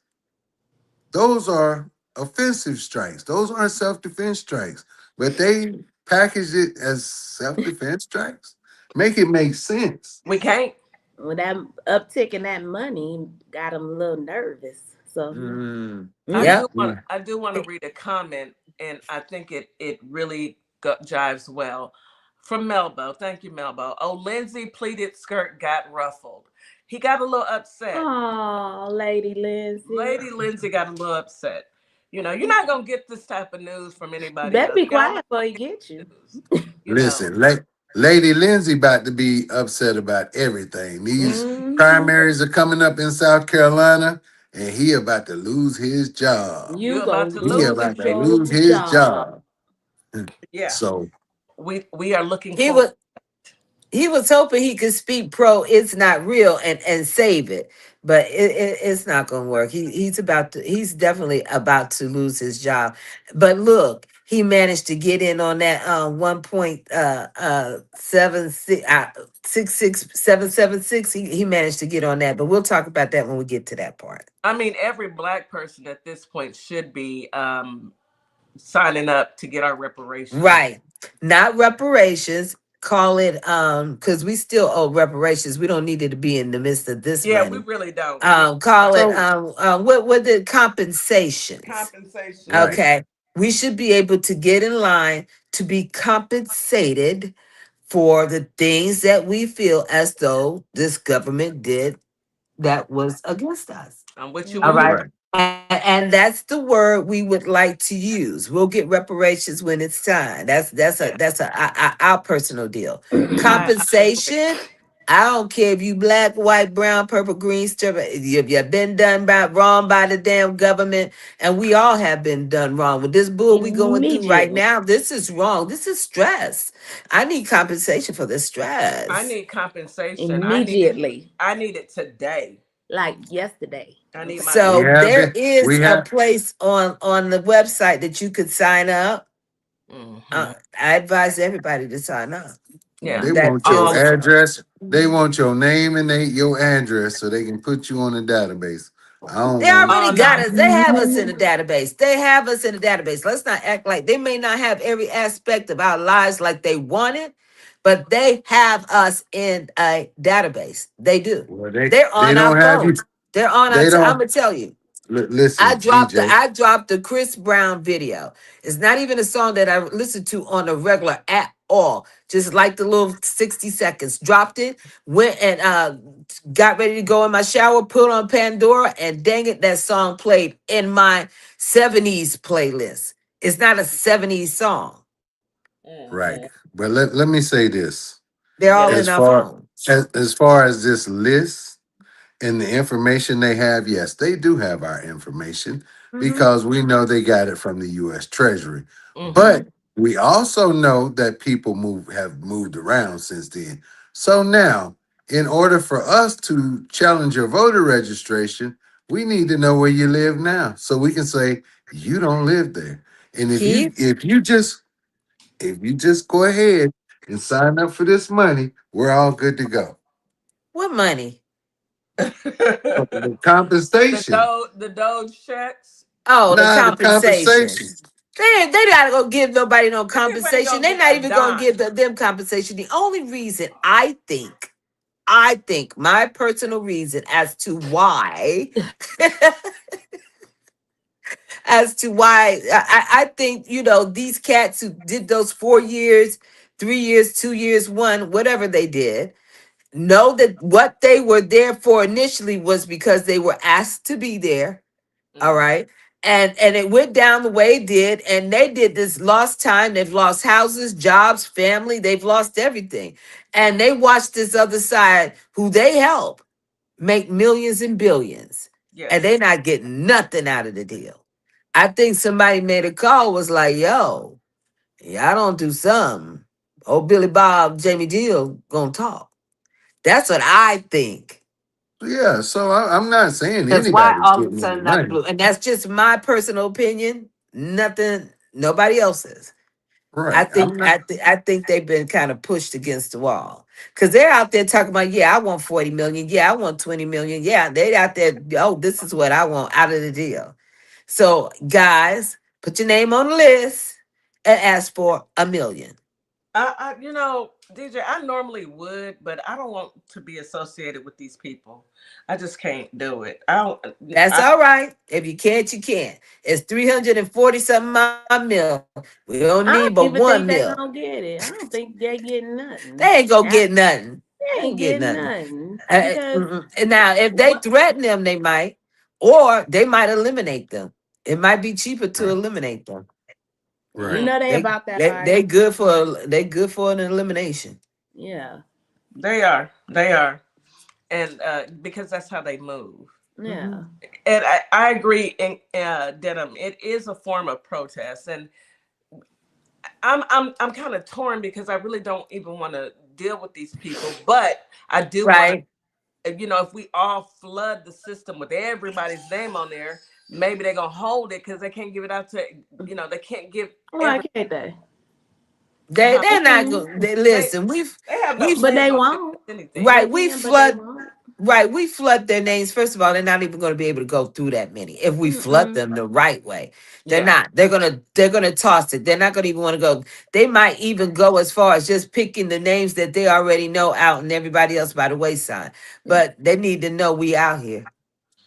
those are offensive strikes. Those aren't self-defense strikes. But they package it as self-defense strikes. Make it make sense. We can't. With that uptick in that money, got them a little nervous. So Mm. I mm. do Yep. want I do want to read a comment, and I think it really jives well from Melbo. Thank you, Melbo. Oh, Lindsay pleated skirt got ruffled. He got a little upset. Oh, Lady Lindsay. Lady Lindsay got a little upset. You know, you're not gonna get this type of news from You anybody better else. be You gotta quiet let before he me get you. get news. You know. Listen, Lady Lindsay about to be upset about everything. These Hmm. primaries are coming up in South Carolina, and he about to lose his job. You You about gonna to He lose lose it, about to baby. your lose his job. job. Yeah. So We are looking He forward. was he was hoping he could speak pro it's not real and save it, but it's not gonna work. He's definitely about to lose his job. But look, he managed to get in on that 1.76 he managed to get on that, but we'll talk about that when we get to that part. I mean, every black person at this point should be signing up to get our reparations. Right. Not reparations. Call it because we still owe reparations. We don't need it to be in the midst of this Yeah, we money. really don't. We Call it So what the compensations. compensation. right. Okay. We should be able to get in line to be compensated for the things that we feel as though this government did that was against us. I'm with you All mhm. right. Right. And that's the word we would like to use. We'll get reparations when it's time. Yeah, Our personal deal. I agree. Compensation. I don't care if you black, white, brown, purple, green, you've been done by wrong by the damn government, and we all have been done wrong. With this bull we going through right Immediately. now, this is wrong. This is stress. I need compensation for the I stress. need compensation. Immediately. I need it today. Like yesterday. I need my We So have there been we is a have place on the website that you could sign up. hmm I advise everybody to sign up. Yeah. they That want your All just address. They want your name and your address so they can put you on the database. I don't they want it. already oh got no. us. They have us in the database. They have us in the database. Let's not act like they may not have every aspect of our lives like they want it, but they have us in a database. They do. Well, They're they on our don't have you. phone. They're on our. They I'm don't gonna tell you. listen, DJ. I dropped the Chris Brown video. It's not even a song that I listen to on a regular at all. Just like the little 60 seconds. Dropped it, went and got ready to go in my shower, put on Pandora, and dang it, that song played in my 70s playlist. It's not a 70s song. Right. hmm But let me say this. They're all Yes. in As our far phone. as this list and the information they have, yes, they do have our information Mhm. because we know they got it from the US Treasury. hmm But we also know that people have moved around since then. So now, in order for us to challenge your voter registration, we need to know where you live now. So we can say you don't live there. And Keith, if you just go ahead and sign up for this money, we're all good to go. what money? The compensation. The Doge checks. Oh, the Nah, the compensation. compensations. They gotta go give nobody no They ain't compensation. gonna They're get not a even gonna give dime. them compensation. The only reason I think I think my personal reason as to why, I think, these cats who did those 4 years, 3 years, 2 years, one, whatever they did, know that what they were there for initially was because they were asked to be there. All right. And it went down the way it did, and they did this, lost time, they've lost houses, jobs, family, they've lost everything. And they watched this other side who they help make millions and billions. Yes. And they're not getting nothing out of the deal. I think somebody made a call, was like, yo, y'all don't do something. Old Billy Bob, Jamie Deal gonna talk. That's what I think. Yeah, so I'm not saying That's why anybody's all of a getting any sudden out the money. blue. And that's just my personal opinion. Nothing, nobody else's. I Right. think I think they've been kind of pushed against the wall. Because they're out there talking about, yeah, I want 40 million. Yeah, I want 20 million. Yeah, they out there, oh, this is what I want out of the deal. So guys, put your name on the list and ask for $1 million. DeeJay, I normally would, but I don't want to be associated with these people. I just can't do it. That's all right. If you can't, you can't. It's 340 something mil. We don't I need don't but even 1 think they mil. gonna get it. I don't think they getting nothing. They ain't gonna get nothing. They ain't getting nothing. Because And now, if they threaten them, they might, or they might eliminate them. It might be cheaper to eliminate them. you know they about that life. They good for an elimination. Yeah. They are. And because that's how they move. Yeah. And I agree, in Denham, it is a form of protest. And I'm kind of torn because I really don't even want to deal with these people, but I do want to, if we all flood the system with everybody's name on there, maybe they're gonna hold it because they can't give it out to, they can't give. Why can't they? They're not going. Listen, They have no, but they won't. Anything. Right, we flood. Right, we flood their names. First of all, they're not even going to be able to go through that many if we flood them the right way. They're not. They're gonna toss it. They're not gonna even want to go. They might even go as far as just picking the names that they already know out and everybody else by the wayside. But they need to know we out here.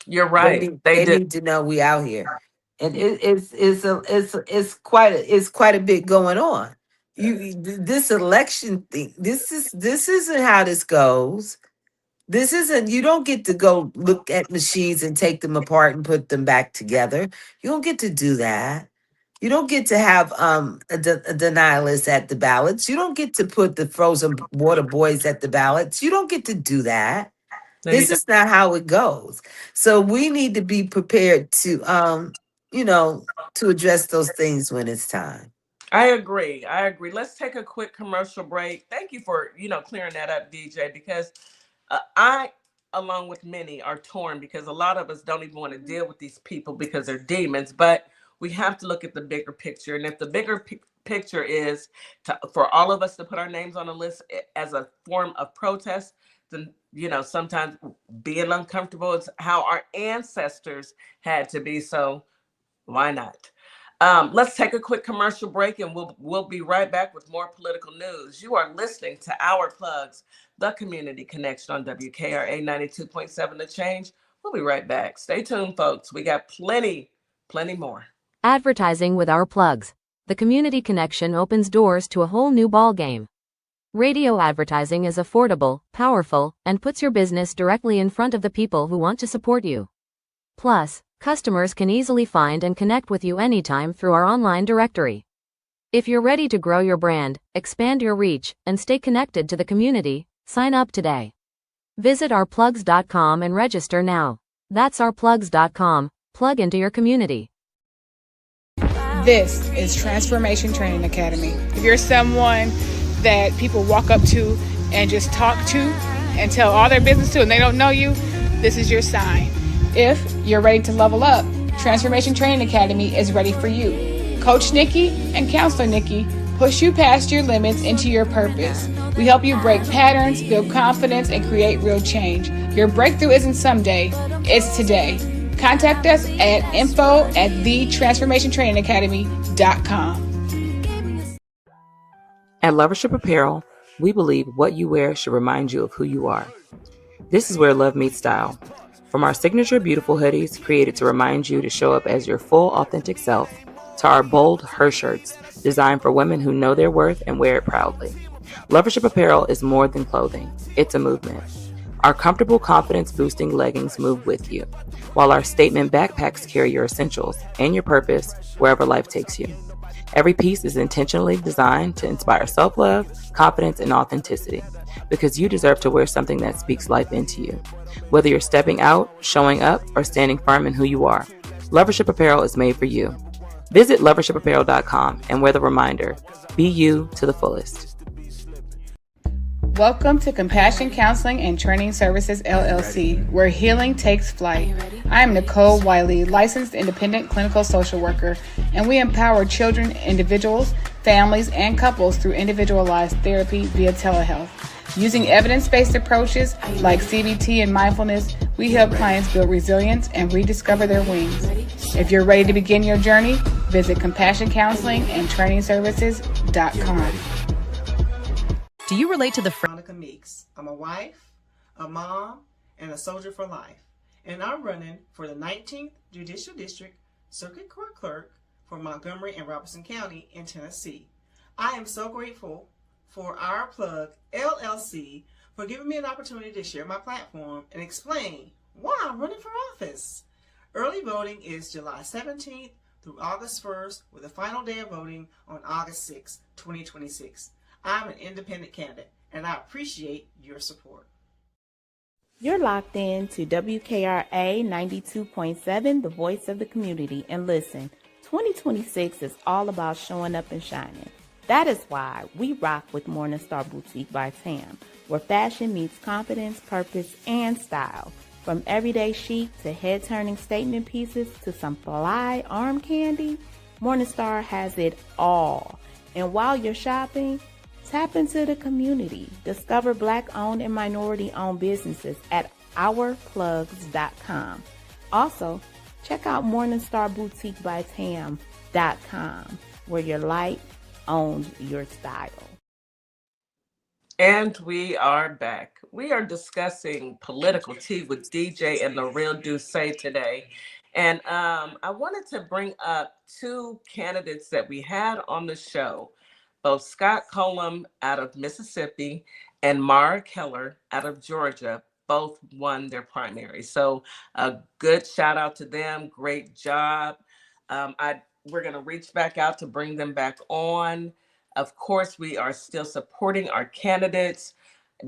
You're right. They need to know we out here, and it's quite a bit going on. This election thing. This isn't how this goes. This isn't, you don't get to go look at machines and take them apart and put them back together. You don't get to do that. You don't get to have a denialist at the ballots. You don't get to put the frozen water boys at the ballots. You don't get to do that. This is not how it goes. So we need to be prepared to to address those things when it's time. I agree. Let's take a quick commercial break. Thank you for, clearing that up, DeeJay, because I, along with many, are torn because a lot of us don't even want to deal with these people because they're demons. But we have to look at the bigger picture. And if the bigger picture is for all of us to put our names on a list as a form of protest, then, sometimes being uncomfortable is how our ancestors had to be. So why not? Let's take a quick commercial break and we'll be right back with more political news. You are listening to Our Plugs, the community connection on WKRA 92.7 The Change. We'll be right back. Stay tuned, folks. We got plenty more. Advertising with Our Plugs. The community connection opens doors to a whole new ballgame. Radio advertising is affordable, powerful, and puts your business directly in front of the people who want to support you. Plus, customers can easily find and connect with you anytime through our online directory. If you're ready to grow your brand, expand your reach, and stay connected to the community, sign up today. Visit ourplugs.com and register now. That's ourplugs.com. Plug into your community. This is Transformation Training Academy. If you're someone that people walk up to and just talk to and tell all their business to and they don't know you, this is your sign. If you're ready to level up, Transformation Training Academy is ready for you. Coach Nikki and Counselor Nikki push you past your limits into your purpose. We help you break patterns, build confidence, and create real change. Your breakthrough isn't someday, it's today. Contact us at info@thetransformationtrainingacademy.com. At Lovership Apparel, we believe what you wear should remind you of who you are. This is where love meets style. From our signature beautiful hoodies created to remind you to show up as your full authentic self, to our bold her shirts designed for women who know their worth and wear it proudly. Lovership apparel is more than clothing, it's a movement. Our comfortable confidence boosting leggings move with you, while our statement backpacks carry your essentials and your purpose wherever life takes you. Every piece is intentionally designed to inspire self love, confidence, and authenticity, because you deserve to wear something that speaks life into you. Whether you're stepping out, showing up, or standing firm in who you are, Lovership Apparel is made for you. Visit lovershipapparel.com and wear the reminder, be you to the fullest. Welcome to Compassion Counseling and Training Services LLC, where healing takes flight. I am Nicole Wiley, licensed independent clinical social worker, and we empower children, individuals, families, and couples through individualized therapy via telehealth. Using evidence-based approaches like CBT and mindfulness, we help clients build resilience and rediscover their wings. If you're ready to begin your journey, visit CompassionCounselingandTrainingServices.com. Do you relate to the Monica Meeks? I'm a wife, a mom, and a soldier for life. And I'm running for the 19th Judicial District Circuit Court Clerk for Montgomery and Robertson County in Tennessee. I am so grateful for Our Plug LLC for giving me an opportunity to share my platform and explain why I'm running for office. Early voting is July 17th through August 1st, with the final day of voting on August 6, 2026. I'm an independent candidate, and I appreciate your support. You're locked in to WKRA 92.7, the voice of the community. And listen, 2026 is all about showing up and shining. That is why we rock with Morningstar Boutique by Tam, where fashion meets confidence, purpose, and style. From everyday chic to head-turning statement pieces to some fly arm candy, Morningstar has it all. And while you're shopping, tap into the community. Discover Black-owned and minority-owned businesses at ourplugs.com. Also, check out MorningstarBoutiqueByTam.com, where your light owns your style. And we are back. We are discussing political tea with DeeJay and the real DeeJay today. And I wanted to bring up two candidates that we had on the show, both Scott Colum out of Mississippi and Mara Keller out of Georgia. Both won their primary. So a good shout out to them. Great job. We're going to reach back out to bring them back on. Of course, we are still supporting our candidates.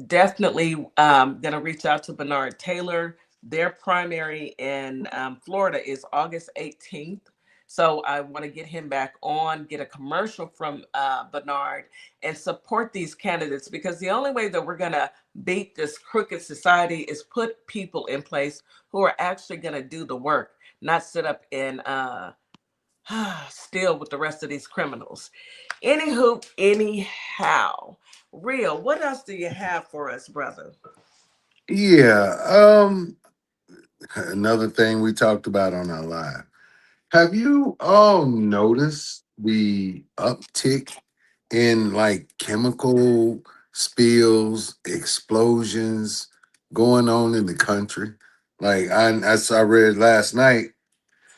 Definitely going to reach out to Bernard Taylor. Their primary in Florida is August 18th. So I want to get him back on, get a commercial from Bernard, and support these candidates, because the only way that we're going to beat this crooked society is put people in place who are actually going to do the work, not sit up and still with the rest of these criminals. Anywho, anyhow, Real, what else do you have for us, brother? Yeah. Another thing we talked about on our live. Have you all noticed the uptick in like chemical spills, explosions going on in the country? Like I read last night,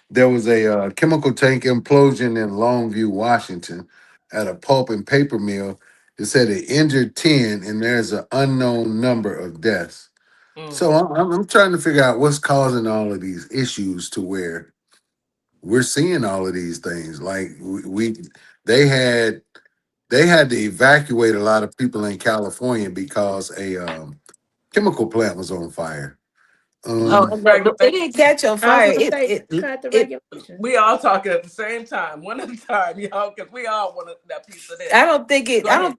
there was a chemical tank implosion in Longview, Washington, at a pulp and paper mill. It said it injured 10, and there's an unknown number of deaths. So I'm trying to figure out what's causing all of these issues to where we're seeing all of these things. Like they had to evacuate a lot of people in California because a chemical plant was on fire. Oh, and it didn't catch on I was fire. going to say, cut the It regulation. We all talking at the same time, one at a time, y'all, because we all want that piece of this. I don't think it. Go I ahead.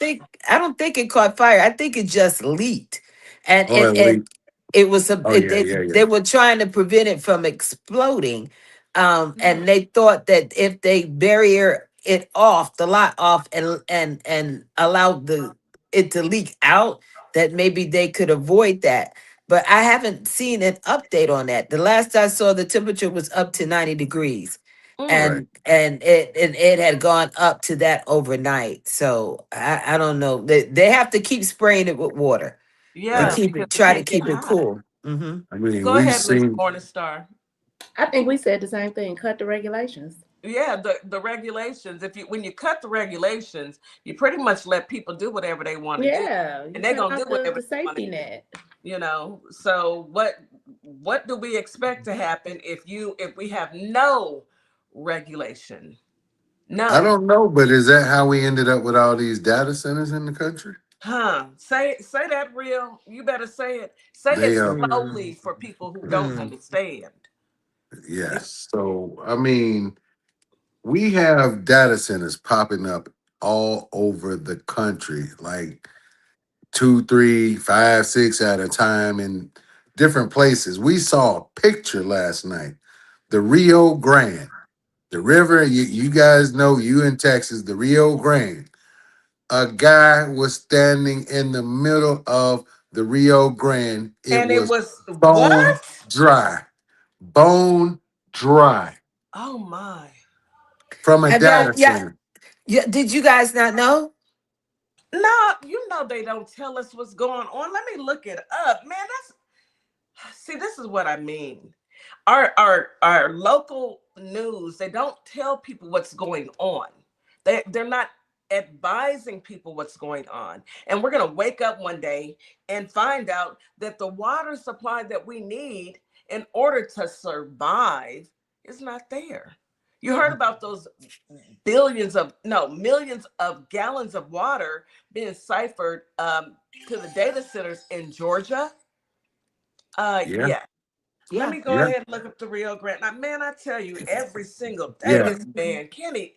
don't think it caught fire. I think it just leaked, and Oh, and at and least. it was a. Oh yeah, yeah, yeah. They were trying to prevent it from exploding, Mhm. and they thought that if they barrier it off, the lot off, and allow it to leak out, that maybe they could avoid that. But I haven't seen an update on that. The last I saw, the temperature was up to 90 degrees, Right. and it had gone up to that overnight. So I don't know. They have to keep spraying it with water. and Yes, keep it, because it try to can't get keep it hot. cool. Mm-hmm. I mean, Go we've ahead, Miss seen, Morningstar. I think we said the same thing. Cut the regulations. Yeah, the regulations. If you when you cut the regulations, you pretty much let people do whatever they want to do, Yeah, and you they're cut gonna do off whatever the they want to safety do. net. So what do we expect to happen if we have no regulation? I None. don't know, but is that how we ended up with all these data centers in the country? Huh? Say that real. You better say it. Say it They are, slowly for people who don't understand. yes. So, I mean, we have data centers popping up all over the country, like two, three, five, six at a time in different places. We saw a picture last night, the Rio Grande, the river. You guys know, you in Texas, the Rio Grande. A guy was standing in the middle of the Rio Grande. It And it was was bone what? dry, bone dry Oh my. from a Have y'all? data Yeah, center. yeah. Did you guys not know? No, they don't tell us what's going on. Let me look it up, man. See, this is what I mean. Our local news, they don't tell people what's going on. They're not advising people what's going on. And we're gonna wake up one day and find out that the water supply that we need in order to survive is not there. You heard about those millions of gallons of water being ciphered to the data centers in Georgia. Yeah, Yeah. Let Yeah. me go yeah. ahead and look up the Rio Grande. Now, man, I tell you, every single day, Yeah. this man, Kenny,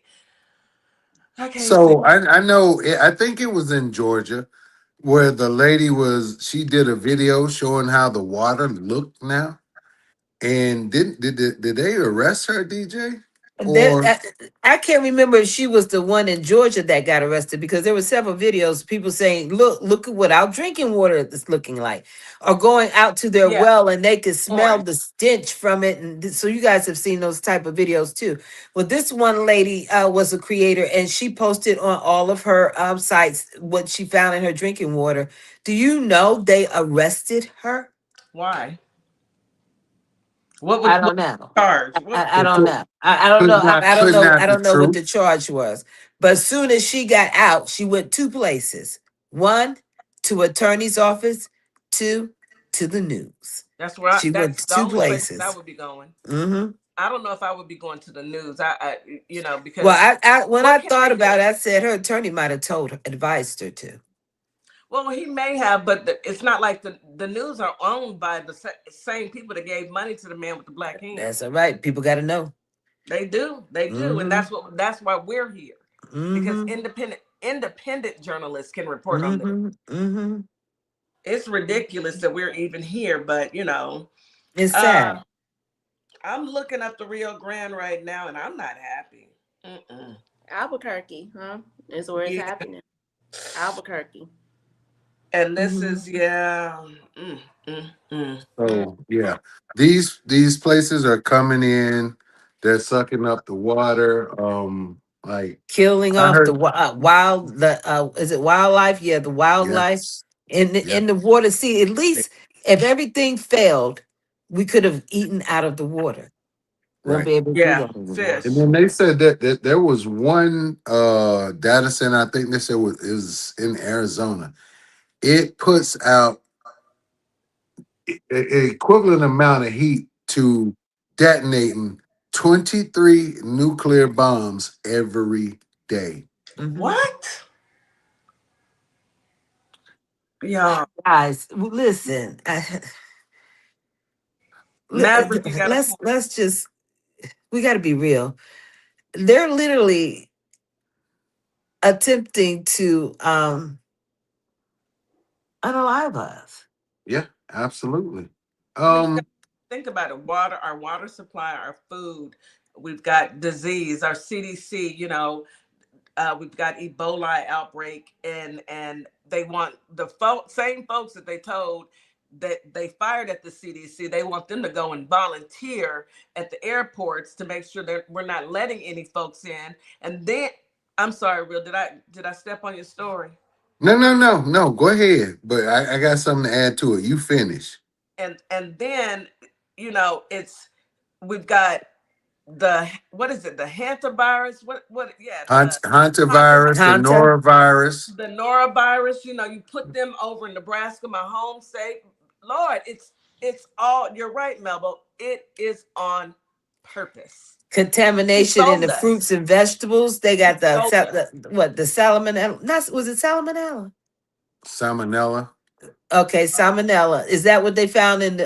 I can't see. So I know, I think it was in Georgia where the lady she did a video showing how the water looked now. And did they arrest her, DJ? There, Or I can't remember if she was the one in Georgia that got arrested because there were several videos people saying, look at what our drinking water is looking like," or going out to their Yeah, well and they could smell orange. the stench from it. And so you guys have seen those type of videos too. Well, this one lady was a creator and she posted on all of her sites what she found in her drinking water. Do you know they arrested her? Why? I What don't know. charge? I don't know. I don't know. I don't could know. not I the don't know what truth. the charge was. But as soon as she got out, she went two places. One, to attorney's office. Two, to the news. She went That's to the two only places I places. would be going. Hmm. I don't know if I would be going to the news. Well, Because when I what can thought they about do? it, I said her attorney might have told her, advised her to. Well, he may have, but it's not like the news are owned by the same people that gave money to the man with the black That's hands. all right. People got to know. They do, and Mm-hmm. that's why we're here, because Mm-hmm. independent journalists can report on this. Mm-hmm. Mm-hmm. It's ridiculous that we're even here, but It's sad. uh, I'm looking up the Rio Grande right now, and I'm not happy. Mm-mm. Albuquerque, huh? Is where it's Yeah, happening. Albuquerque. and this Mm-hmm. is yeah. Mm, mm, mm. Mm. So yeah, these places are coming in. They're sucking up the water. Like Killing I off the heard. wild, the is it wildlife? Yeah, the wildlife Yes. Yeah. in the water. See, at least if everything failed, we could have eaten out of the water. Won't Right. be able to do Yeah, that anymore. And fish. then they said that there was one data center. I think they said it was in Arizona. It puts out an equivalent amount of heat to detonating 23 nuclear bombs every day. Hmm. What? Yeah, Guys, listen. Maverick, you got a point. Let's just, we got to be real. They're literally attempting to unalive us. Yeah, absolutely. I mean, you got Um, to think about it. Our water supply, our food. We've got disease. Our CDC. We've got Ebola outbreak, and they want the same folks that they told that they fired at the CDC. They want them to go and volunteer at the airports to make sure that we're not letting any folks in. And then, I'm sorry, Real. Did I step on your story? No. Go ahead. But I got something to add to it. You finish. And then, we've got the, what is it, the hantavirus, what yeah, the Hantavirus, the hantavirus, Hunter. norovirus. the norovirus. You put them over in Nebraska, my home state. Lord, it's all, you're right, Melba, it is on purpose. He Contamination in sold the fruits us. and vegetables. They He got the, sold us. what, the salmonella? Not, was it salmonella? Salmonella. Okay, salmonella. Is that what they found in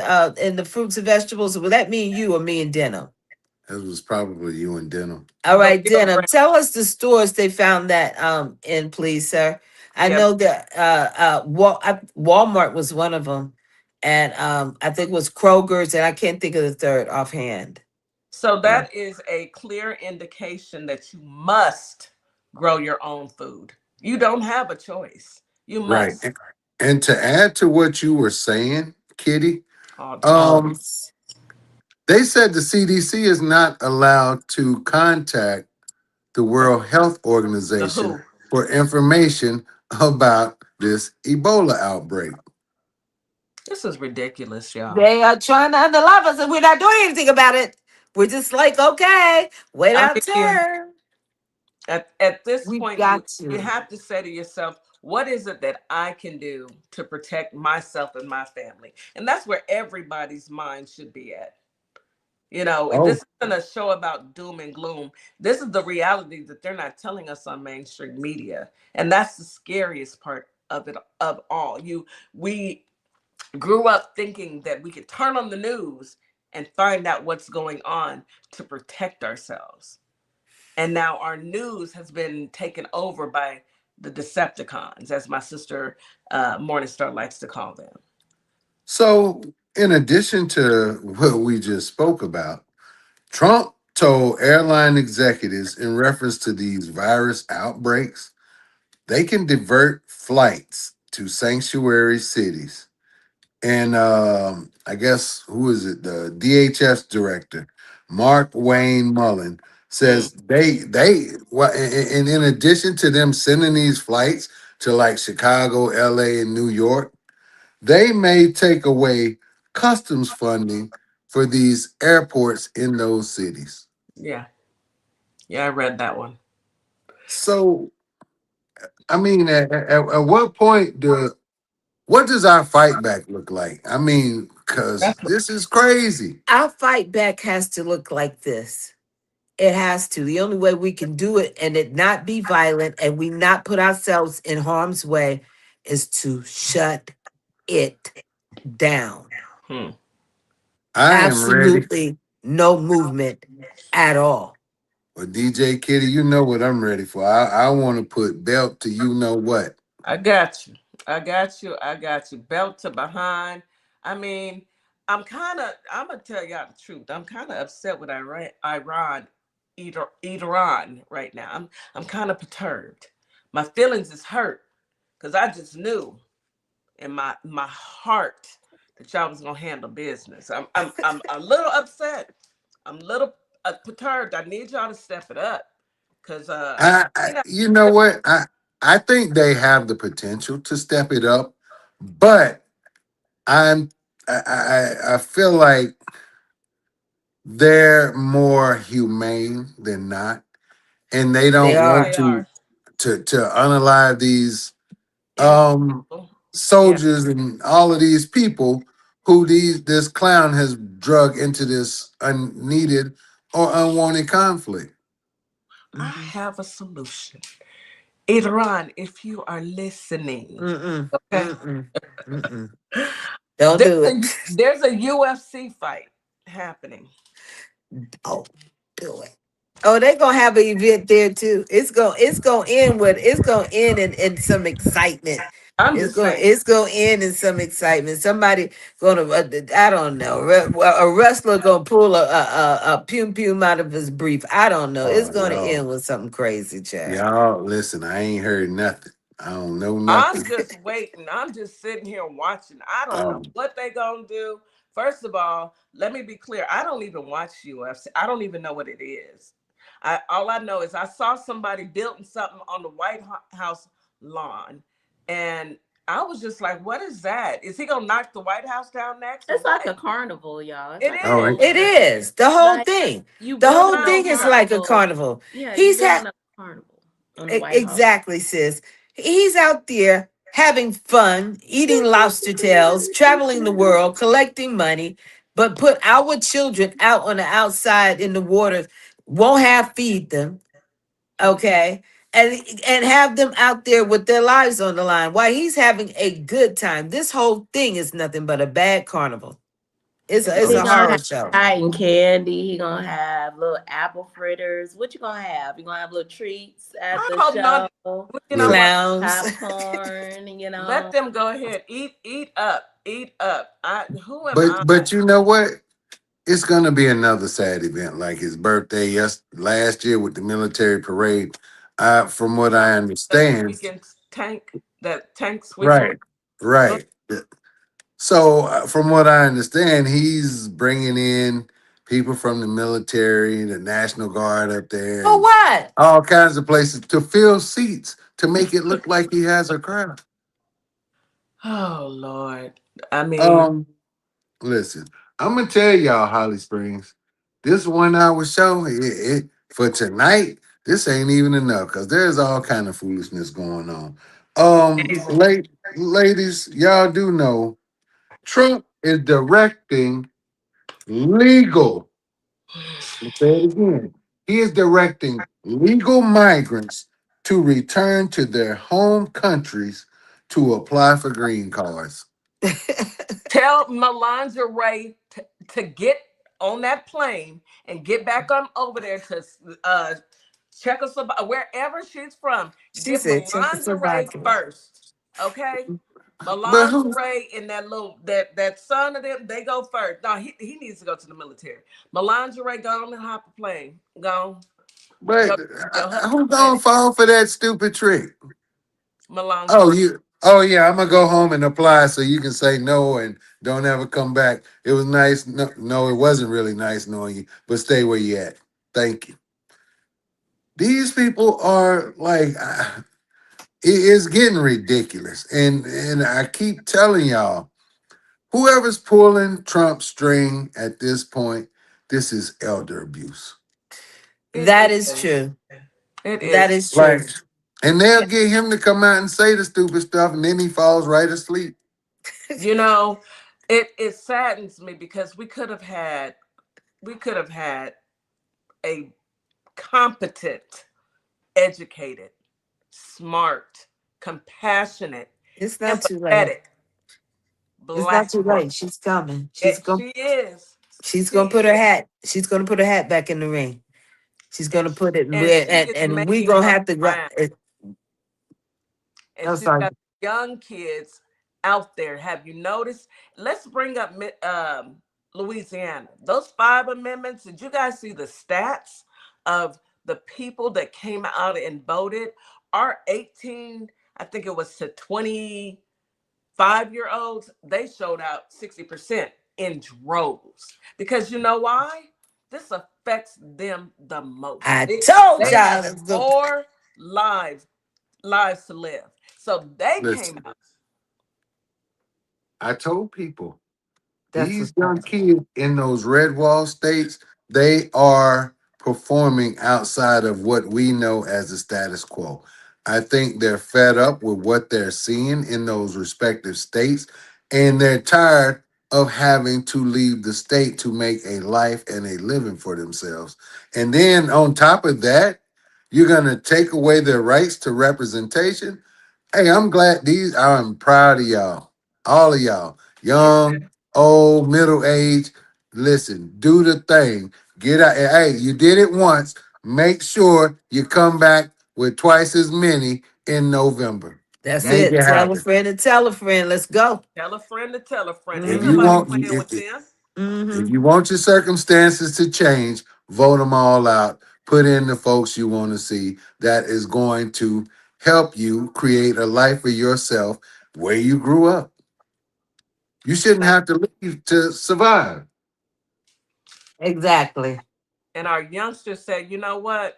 the fruits and vegetables? Will that mean you or me and Denim? That was probably you and Denim. All The right, real Denim. brand. Tell us the stores they found that in, please, sir. I Yeah. know that Walmart was one of them, and I think it was Kroger's, and I can't think of the third offhand. So Right. that is a clear indication that you must grow your own food. You don't have a choice. You Right. must. And to add to what you were saying, Kitty, Oh, Oh, um, they said the CDC is not allowed to contact the the, World Health the Organization who? for information about this Ebola outbreak. This is ridiculous, y'all. they are trying to underlove us, and we're not doing anything about it. We're just like, okay, wait I our mean, turn. at this We've point, you got you to. have to say to yourself, what is it that I can do to protect myself and my family? And that's where everybody's mind should be at. Oh, This isn't a show about doom and gloom. This is the reality that they're not telling us on mainstream media. And that's the scariest part of it, of all. We grew up thinking that we could turn on the news and find out what's going on to protect ourselves. And now our news has been taken over by the Decepticons, as my sister Morningstar likes to call them. so in addition to what we just spoke about, Trump told airline executives in reference to these virus outbreaks, they can divert flights to sanctuary cities. And I guess who is it? The DHS director, Mark Wayne Mullen, Mm, says they well, and in addition to them sending these flights to like Chicago, LA, and New York, they may take away customs funding for these airports in those cities. yeah, yeah, I read that one. So, I mean, at what point what does our fight back look like? I mean, because That's this is crazy. Our fight back has to look like this. It has to. The only way we can do it and it not be violent and we not put ourselves in harm's way is to shut it down. hmm. I am ready. Absolutely no movement at all. Well, DJ Kitty, you know what I'm ready for. I want to put belt to you know what. I got you. I got you. I got you. Belt to behind. I mean, I'm gonna tell y'all the truth. I'm kind of upset with Iran right now. I'm kind of perturbed. My feelings is hurt because I just knew in my heart that y'all was gonna handle business. I'm a little upset. I'm a little perturbed. I need y'all to step it up because you know. You know what? I think they have the potential to step it up, but I'm I feel like they're more humane than not, and they They don't are. want They are to unalive these innocent um people. Yeah. soldiers and all of these people who this clown has drug into this unneeded or unwanted conflict. I Mm-mm. have a solution. Iran, if you are listening, Mm-mm. okay? Mm-mm. Mm-mm. Don't do it. There's a UFC fight happening. Oh, do it. Oh, they're gonna have an event there too. It's gonna end in some excitement. I'm It's just going saying. it's gonna end in some excitement. Somebody gonna I don't know. A wrestler gonna pull a pum pum out of his brief. I don't know. It's Oh, gonna end y'all, with something crazy, Chad. y'all, listen. I ain't heard nothing. I don't know I'm nothing. just waiting. I'm just sitting here watching. I don't know Um, what they gonna do. First of all, let me be clear. I don't even watch UFC. I don't even know what it is. All I know is I saw somebody building something on the White House lawn, And I was just like, what is that? Is he gonna knock the White House down next or It's like what? a carnival, y'all. It's It like a Oh, is. whole It is the whole like thing. you The whole building thing a is like a carnival. carnival. Yeah, you He's building had a carnival on the White House. exactly, sis. He's out there having fun, eating lobster tails, traveling the world, collecting money, but put our children out on the outside in the water, won't have feed them, okay, and have them out there with their lives on the line while he's having a good time. This whole thing is nothing but a bad carnival. It's He a oh, gonna have horror show. cotton candy. He gonna have little apple fritters. What you gonna have? You gonna have little treats at I the hope not. show, You know look, what? Clowns. popcorn. Let them go ahead. Eat up. Eat up. Who am but I? you know what? It's gonna be another sad event like his birthday last year with the military parade. From what I That understand, squeaking tank, that tank squeaking. right, right. So, from what I understand, he's bringing in people from the military, the National Guard up there, For and what? all kinds of places to fill seats to make it look like he has a crowd. Oh Lord. I mean, Um, Listen, I'm gonna tell y'all, Holly Springs, this 1 hour show, for tonight, this ain't even enough because there's all kind of foolishness going on. Ladies, y'all do know Trump is directing legal. I'll say it again. He is directing legal migrants to return to their home countries to apply for green cards. tell Melania Ray to get on that plane and get back on over there to Czechoslovakia, wherever she's from. She Get said Melania Ray Czechoslovakia. first, okay? But Melania who? Ray and that son of them, they go first. No, he needs to go to the military. Melania Ray, go on and hop a plane. Go. But Your husband's who gonna ready. fall for that stupid trick? Melania Oh, Ray. you. Oh yeah, I'm gonna go home and apply so you can say no and don't ever come back. It was nice. No, no, it wasn't really nice knowing you, but stay where you at. Thank you. These people are like, it's getting ridiculous, and I keep telling y'all, whoever's pulling Trump's string at this point, this is elder abuse. That It is is. true. It That is. is Like, true. and they'll get him to come out and say the stupid stuff, and then he falls right asleep. You know, it saddens me because we could have had a competent, educated, smart, compassionate, It's not too late. empathetic It's not black too woman. late. She's coming. She's going. She is. She's She gonna put her is. hat. She's gonna put her hat back in the ring. She's gonna put it, And she is and we making gonna her have to. round. And I'm she's sorry. got young kids out there. Have you noticed? Let's bring up Louisiana. Those 5 amendments. Did you guys see the stats of the people that came out and voted? Our 18, I think it was to 25-year olds, they showed out 60% in droves. Because you know why? This affects them the most. I told They y'all. have more lives to live. So they came Listen, out. I told people That's these what's young happening. kids in those red wall states, they are performing outside of what we know as the status quo. I think they're fed up with what they're seeing in those respective states, and they're tired of having to leave the state to make a life and a living for themselves. And then on top of that, you're going to take away their rights to representation. Hey, I'm glad I'm proud of y'all, all of y'all, Me young, too. old, middle age. Listen, do the thing. Get out. Hey, you did it once. Make sure you come back with twice as many in November. That's Make it. it Tell a happen. friend and tell a friend. Let's go. Tell a friend to tell a friend. Ain't If you nobody Mm-hmm. want, playing with them. if Mm-hmm. you want your circumstances to change, vote them all out. Put in the folks you want to see that is going to help you create a life for yourself where you grew up. You shouldn't have to leave to survive. Exactly. And our youngsters said, you know what?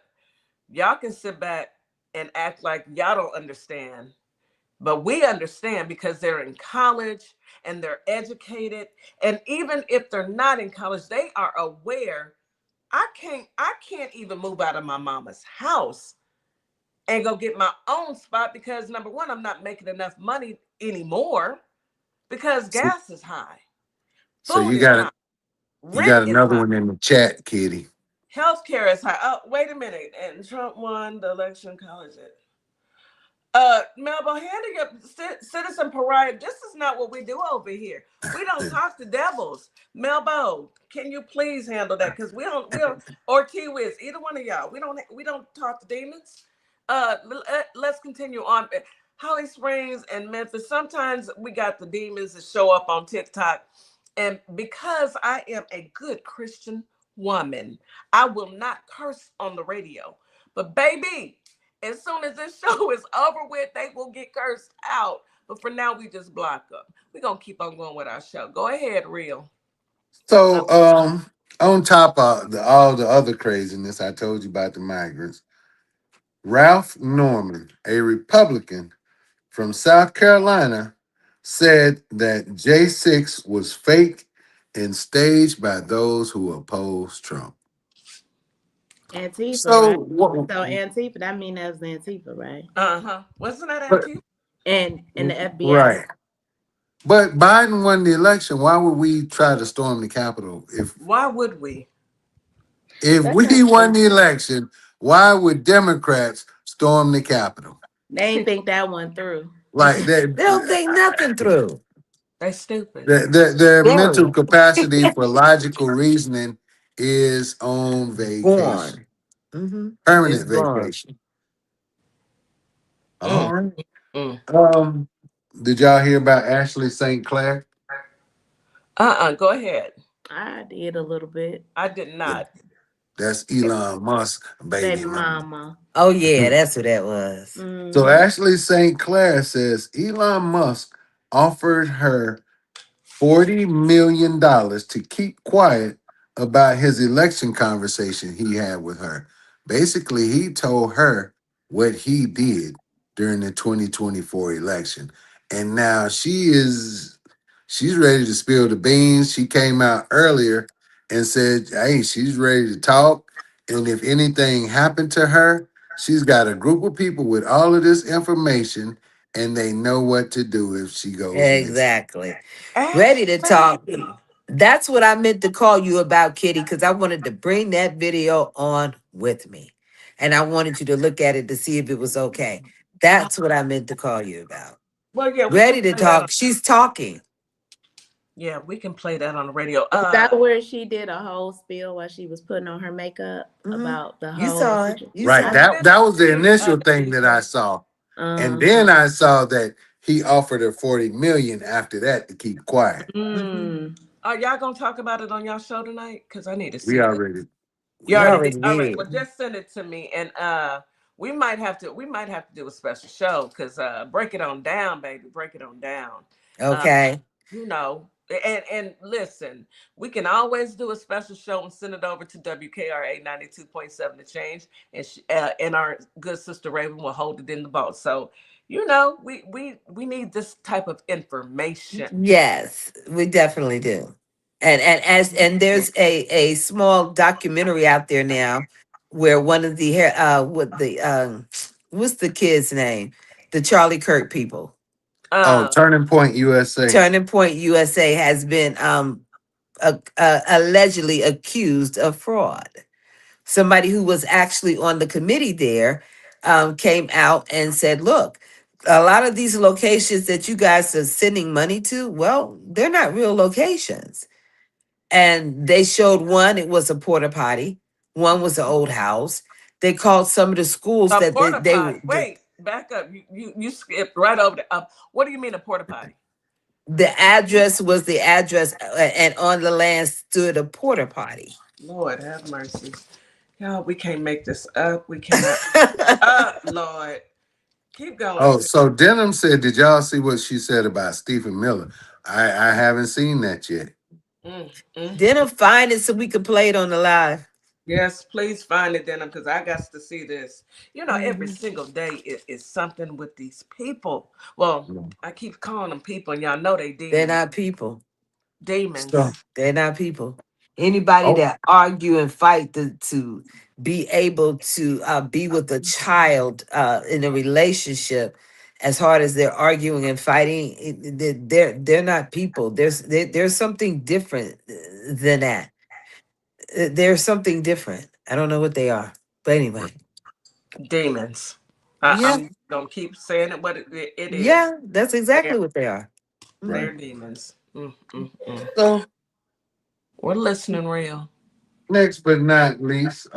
Y'all can sit back and act like y'all don't understand. But we understand because they're in college and they're educated. And even if they're not in college, they are aware. I can't even move out of my mama's house and go get my own spot because number one, I'm not making enough money anymore because So, gas is high, so food you is got high, you rent got is another high, one in the chat, Kitty. healthcare is high. Oh, wait a minute. And Trump won the election. College it. Melba, handing up citizen pariah. This is not what we do over here. We don't talk to devils. Melba, can you please handle that? Because we don't, or T-Wiz, either one of y'all. We don't talk to demons. Let's continue on. Holly Springs and Memphis. Sometimes we got the demons that show up on TikTok, and because I am a good Christian woman, I will not curse on the radio. But baby, as soon as this show is over with, they will get cursed out. But for now, we just block them. We're going to keep on going with our show. Go ahead, Real. So, on top of all the other craziness I told you about the migrants, Ralph Norman, a Republican from South Carolina, said that J6 was fake and staged by those who oppose Trump. Antifa, So, right? So Antifa, that mean that was Antifa, right? Uh-huh. Wasn't that but, Antifa? And the FBI. right. But Biden won the election. Why would we try to storm the Capitol? Why would we? If That's we not won true. the election, why would Democrats storm the Capitol? They ain't think that one through. Like They don't think nothing through. They stupid. their mental Very capacity for logical reasoning is on vacation, gone. Mm-hmm. It's permanent gone. vacation. Mm, All right. mm. Did y'all hear about Ashley St. Clair? Go ahead. I did a little bit. I did Yeah, not. that's Elon Musk, baby Baby mama. mama. Oh yeah, that's what that was. So Mm-hmm. Ashley St. Clair says Elon Musk offered her $40 million to keep quiet about his election conversation he had with her. Basically, he told her what he did during the 2024 election. And now she's ready to spill the beans. She came out earlier and said, hey, she's ready to talk. And if anything happened to her, she's got a group of people with all of this information and they know what to do if she goes missing. Exactly. Ready to talk. Ashley. That's what I meant to call you about, Kitty, because I wanted to bring that video on with me. And I wanted you to look at it to see if it was okay. That's what I meant to call you about. Well, yeah, we can Ready to play that on. talk. She's talking. Yeah, we can play that on the radio. Is that where she did a whole spiel while she was putting on her makeup about the You whole saw it. situation? You Right. saw it. That was the initial thing that I DeeJay. saw. And Uh-huh. then I saw that he offered her 40 million after that to keep quiet. Mm. Are y'all gonna talk about it on y'all show tonight? Because I need to We see this. already You We already did. already All right. did. Well, just send it to me, and we might have to do a special show because break it on down, baby. Break it on down. Uh, Okay. you know, and listen, we can always do a special show and send it over to WKRA 92.7 to change, and our good sister Raven will hold it in the vault. So, we need this type of information. Yes, we definitely do. And there's a small documentary out there now where one of the what the what's the kid's name? The Charlie Kirk people. Uh, Turning Point USA. Turning Point USA has been allegedly accused of fraud. Somebody who was actually on the committee there came out and said, look, a lot of these locations that you guys are sending money to, well, they're not real locations. And they showed one, it was a porta potty. One was an old house. They called some of the schools a that porta potty. Wait, back up. You skipped right over the. What do you mean a porta potty? the address was the address, and on the land stood a porta potty. Lord have mercy. Y'all, we can't make this up. We cannot. Lord. Keep going. So Denham said, did y'all see what she said about Stephen Miller? I haven't seen that yet. Mm, mm. Didn't find it so we could play it on the live. Yes, please find it, Denim, because I got to see this. You know, every Mhm. single day is something with these people. Well, I keep calling them people, and y'all know they They're demons. not people. Demons. So, They're not people. Anybody oh, that argue and fight to be able to be with a child in a relationship as hard as they're arguing and fighting, they're not people. There's something different than that. There's something different. I don't know what they are, but anyway, Demons. yeah, I'm gonna keep saying it, but it is. yeah, that's They're exactly what they are. right. they're demons. Mm. So We're listening real. next but not least,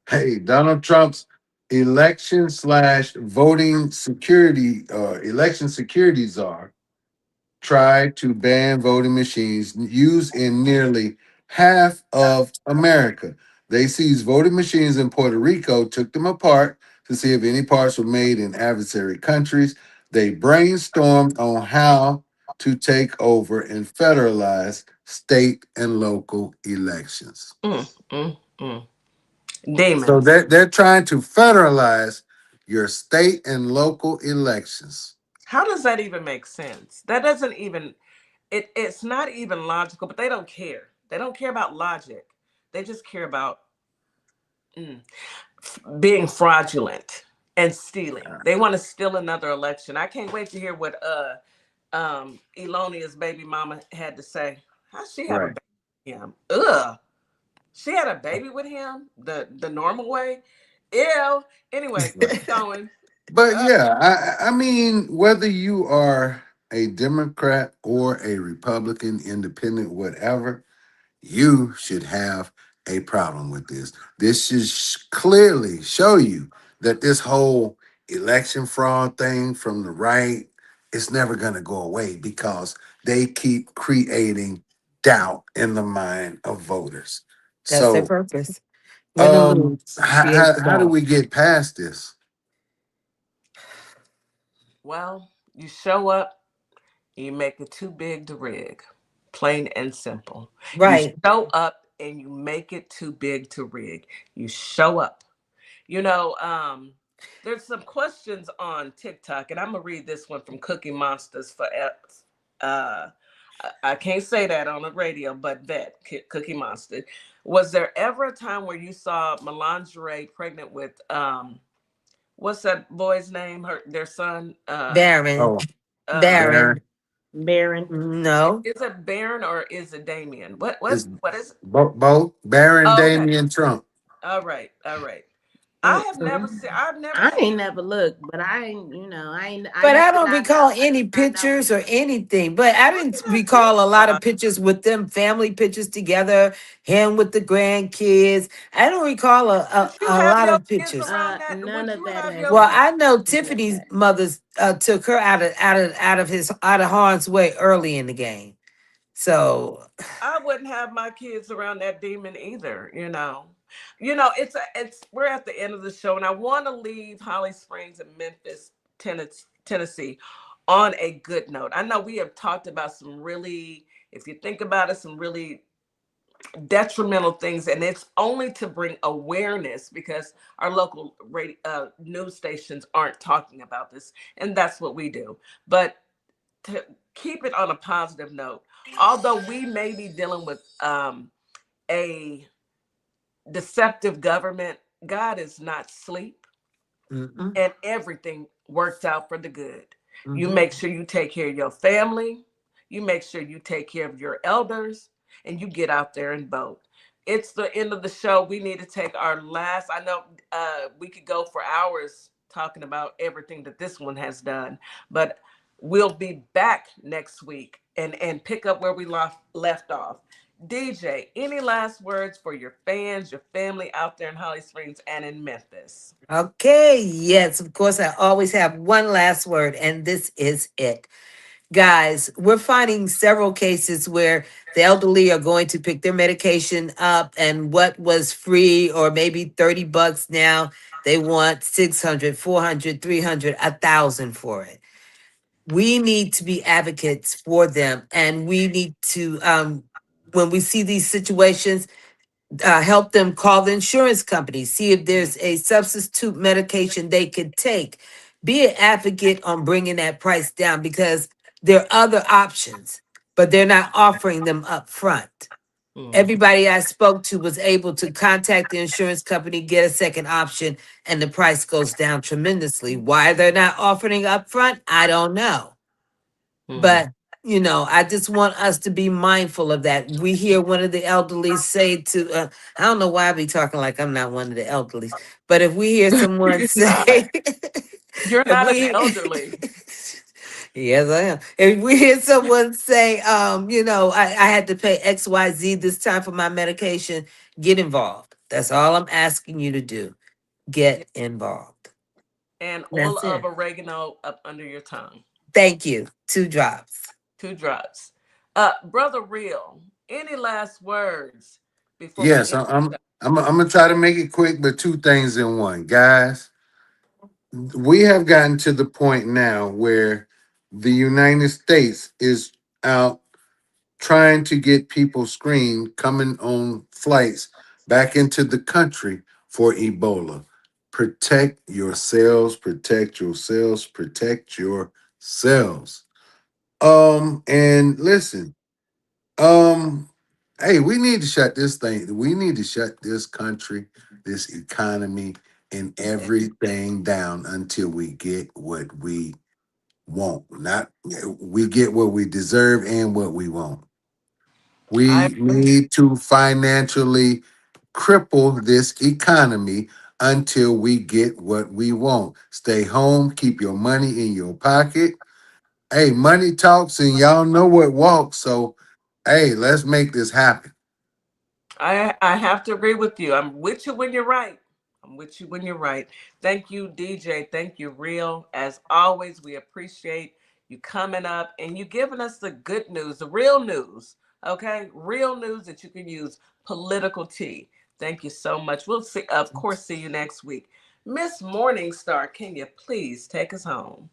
hey, Donald Trump's election slash voting security election security czar tried to ban voting machines used in nearly half of America. They seized voting machines in Puerto Rico, took them apart to see if any parts were made in adversary countries. They brainstormed on how to take over and federalize state and local elections. Mm. So Demons. they're trying to federalize your state and local elections. How does that even make sense? That doesn't even it's not even logical, but they don't care. They don't care about logic. They just care about mm, being fraudulent and stealing. They want to steal another election. I can't wait to hear what Elonia's baby mama had to say. How she have a Right. baby with him? Ugh. She had a baby with him the normal way. Ew. Anyway, Right. keep going. But Uh, yeah, I mean, whether you are a Democrat or a Republican, independent, whatever, you should have a problem with this. This should clearly show you that this whole election fraud thing from the right is never going to go away because they keep creating doubt in the mind of voters. That's their So, purpose. Win or lose, create the how do doubt. we get past this? well, you show up, you make it too big to rig. Plain and simple. You Right. show up and you make it too big to rig. You show up. You know, there's some questions on TikTok, and I'm gonna read this one from Cookie Monsters for uh I can't say that on the radio, but vet Cookie Monster. Was there ever a time where you saw Melangerie pregnant with what's that boy's name? Their son? Baron. Oh, Uh Baron Baron. Baron. No. is it Baron or is it Damien? is What is it? both Baron Oh, okay. Damian Trump. All right. Mm-mm. I've never I ain't seen never looked, but I But know I what don't I know. recall I any do not know pictures or him. anything. But I where didn't did I see recall a lot of that? pictures with them, family pictures together, him with the grandkids. I don't recall Would you a have lot your of kids pictures. around that? None Would of you that have has your Well, kids? I happened. know None of Tiffany's that. mother's took her out of harm's way early in the game. So I wouldn't have my kids around that demon either, you know. It's we're at the end of the show and I want to leave Holly Springs and Memphis, Tennessee on a good note. I know we have talked about some really, if you think about it, some really detrimental things, and it's only to bring awareness because our local radio, news stations aren't talking about this, and that's what we do. But to keep it on a positive note, although we may be dealing with a deceptive government, God is not asleep, mm-mm, and everything works out for the good. You mhm. make sure you take care of your family, you make sure you take care of your elders, and you get out there and vote. It's the end of the show. We need to take our last. I know we could go for hours talking about everything that this one has done, but we'll be back next week and pick up where we left off. DeeJay, any last words for your fans, your family out there in Holly Springs and in Memphis? Okay, yes, of course. I always have one last word, and this is it. Guys, we're finding several cases where the elderly are going to pick their medication up, and what was free or maybe $30 now, they want 600, 400, 300, 1,000 for it. We need to be advocates for them, and we need to when we see these situations, help them call the insurance company, see if there's a substitute medication they could take. Be an advocate on bringing that price down because there are other options, but they're not offering them up front. Everybody I spoke to was able to contact the insurance company, get a second option, and the price goes down tremendously. Why they're not offering up front, I don't know. But I just want us to be mindful of that. We hear one of the elderly say to, I don't know why I be talking like I'm not one of the elderly, but if we hear someone say, You're if not an we, elderly. yes, I am. If we hear someone say, I had to pay XYZ this time for my medication, get involved. That's all I'm asking you to do. Get involved. And oil That's of it. oregano up under your tongue. Thank you. 2 drops. 2 drops. Brother Real, any last words before we Yes, end? I'm gonna try to make it quick, but 2 things in one, guys. We have gotten to the point now where the United States is out trying to get people screened coming on flights back into the country for Ebola. Protect yourselves, protect yourselves, protect yourselves. And listen, hey, we need to shut this thing. We need to shut this country, this economy, and everything down until we get what we want. Not we get what we deserve and what we want. I We need to financially cripple this economy until we get what we want. Stay home, keep your money in your pocket. Hey, money talks, and y'all know what walks. So, hey, let's make this happen. I have to agree with you. I'm with you when you're right. I'm with you when you're right. Thank you, DJ. Thank you, Real. As always, we appreciate you coming up and you giving us the good news, the real news. Okay, real news that you can use. Political tea. Thank you so much. We'll see, of course, see you next week. Miss Morningstar, can you please take us home?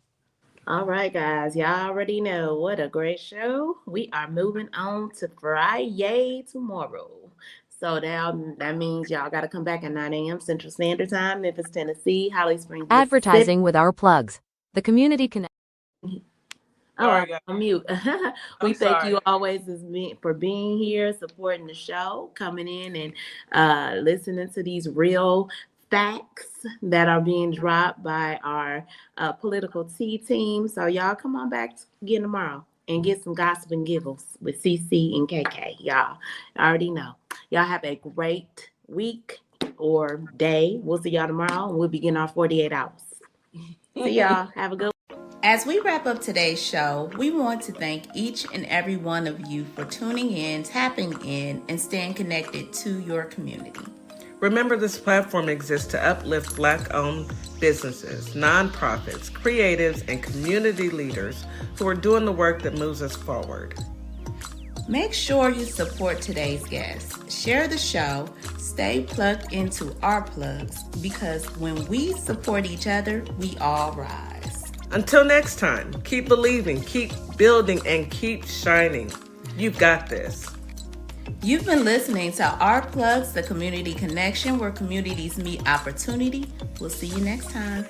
All right, guys. Y'all already know what a great show. We are moving on to Friday tomorrow. So that means y'all got to come back at 9 a.m. Central Standard Time, Memphis, Tennessee, Holly Springs, Mississippi. Advertising with our plugs. The community connect. Oh, Sorry, I'm on mute. We I'm thank sorry. you always for being here, supporting the show, coming in and listening to these real facts that are being dropped by our political tea team. So y'all come on back again tomorrow and get some gossip and giggles with CC and KK. Y'all already know. Y'all have a great week or day. We'll see y'all tomorrow and we'll begin our 48 hours. See y'all. Have a good As we wrap up today's show, we want to thank each and every one of you for tuning in, tapping in, and staying connected to your community. Remember, this platform exists to uplift Black-owned businesses, nonprofits, creatives, and community leaders who are doing the work that moves us forward. Make sure you support today's guests. Share the show. Stay plugged into our plugs because when we support each other, we all rise. Until next time, keep believing, keep building, and keep shining. You've got this. You've been listening to Our Plugs, the community connection where communities meet opportunity. We'll see you next time.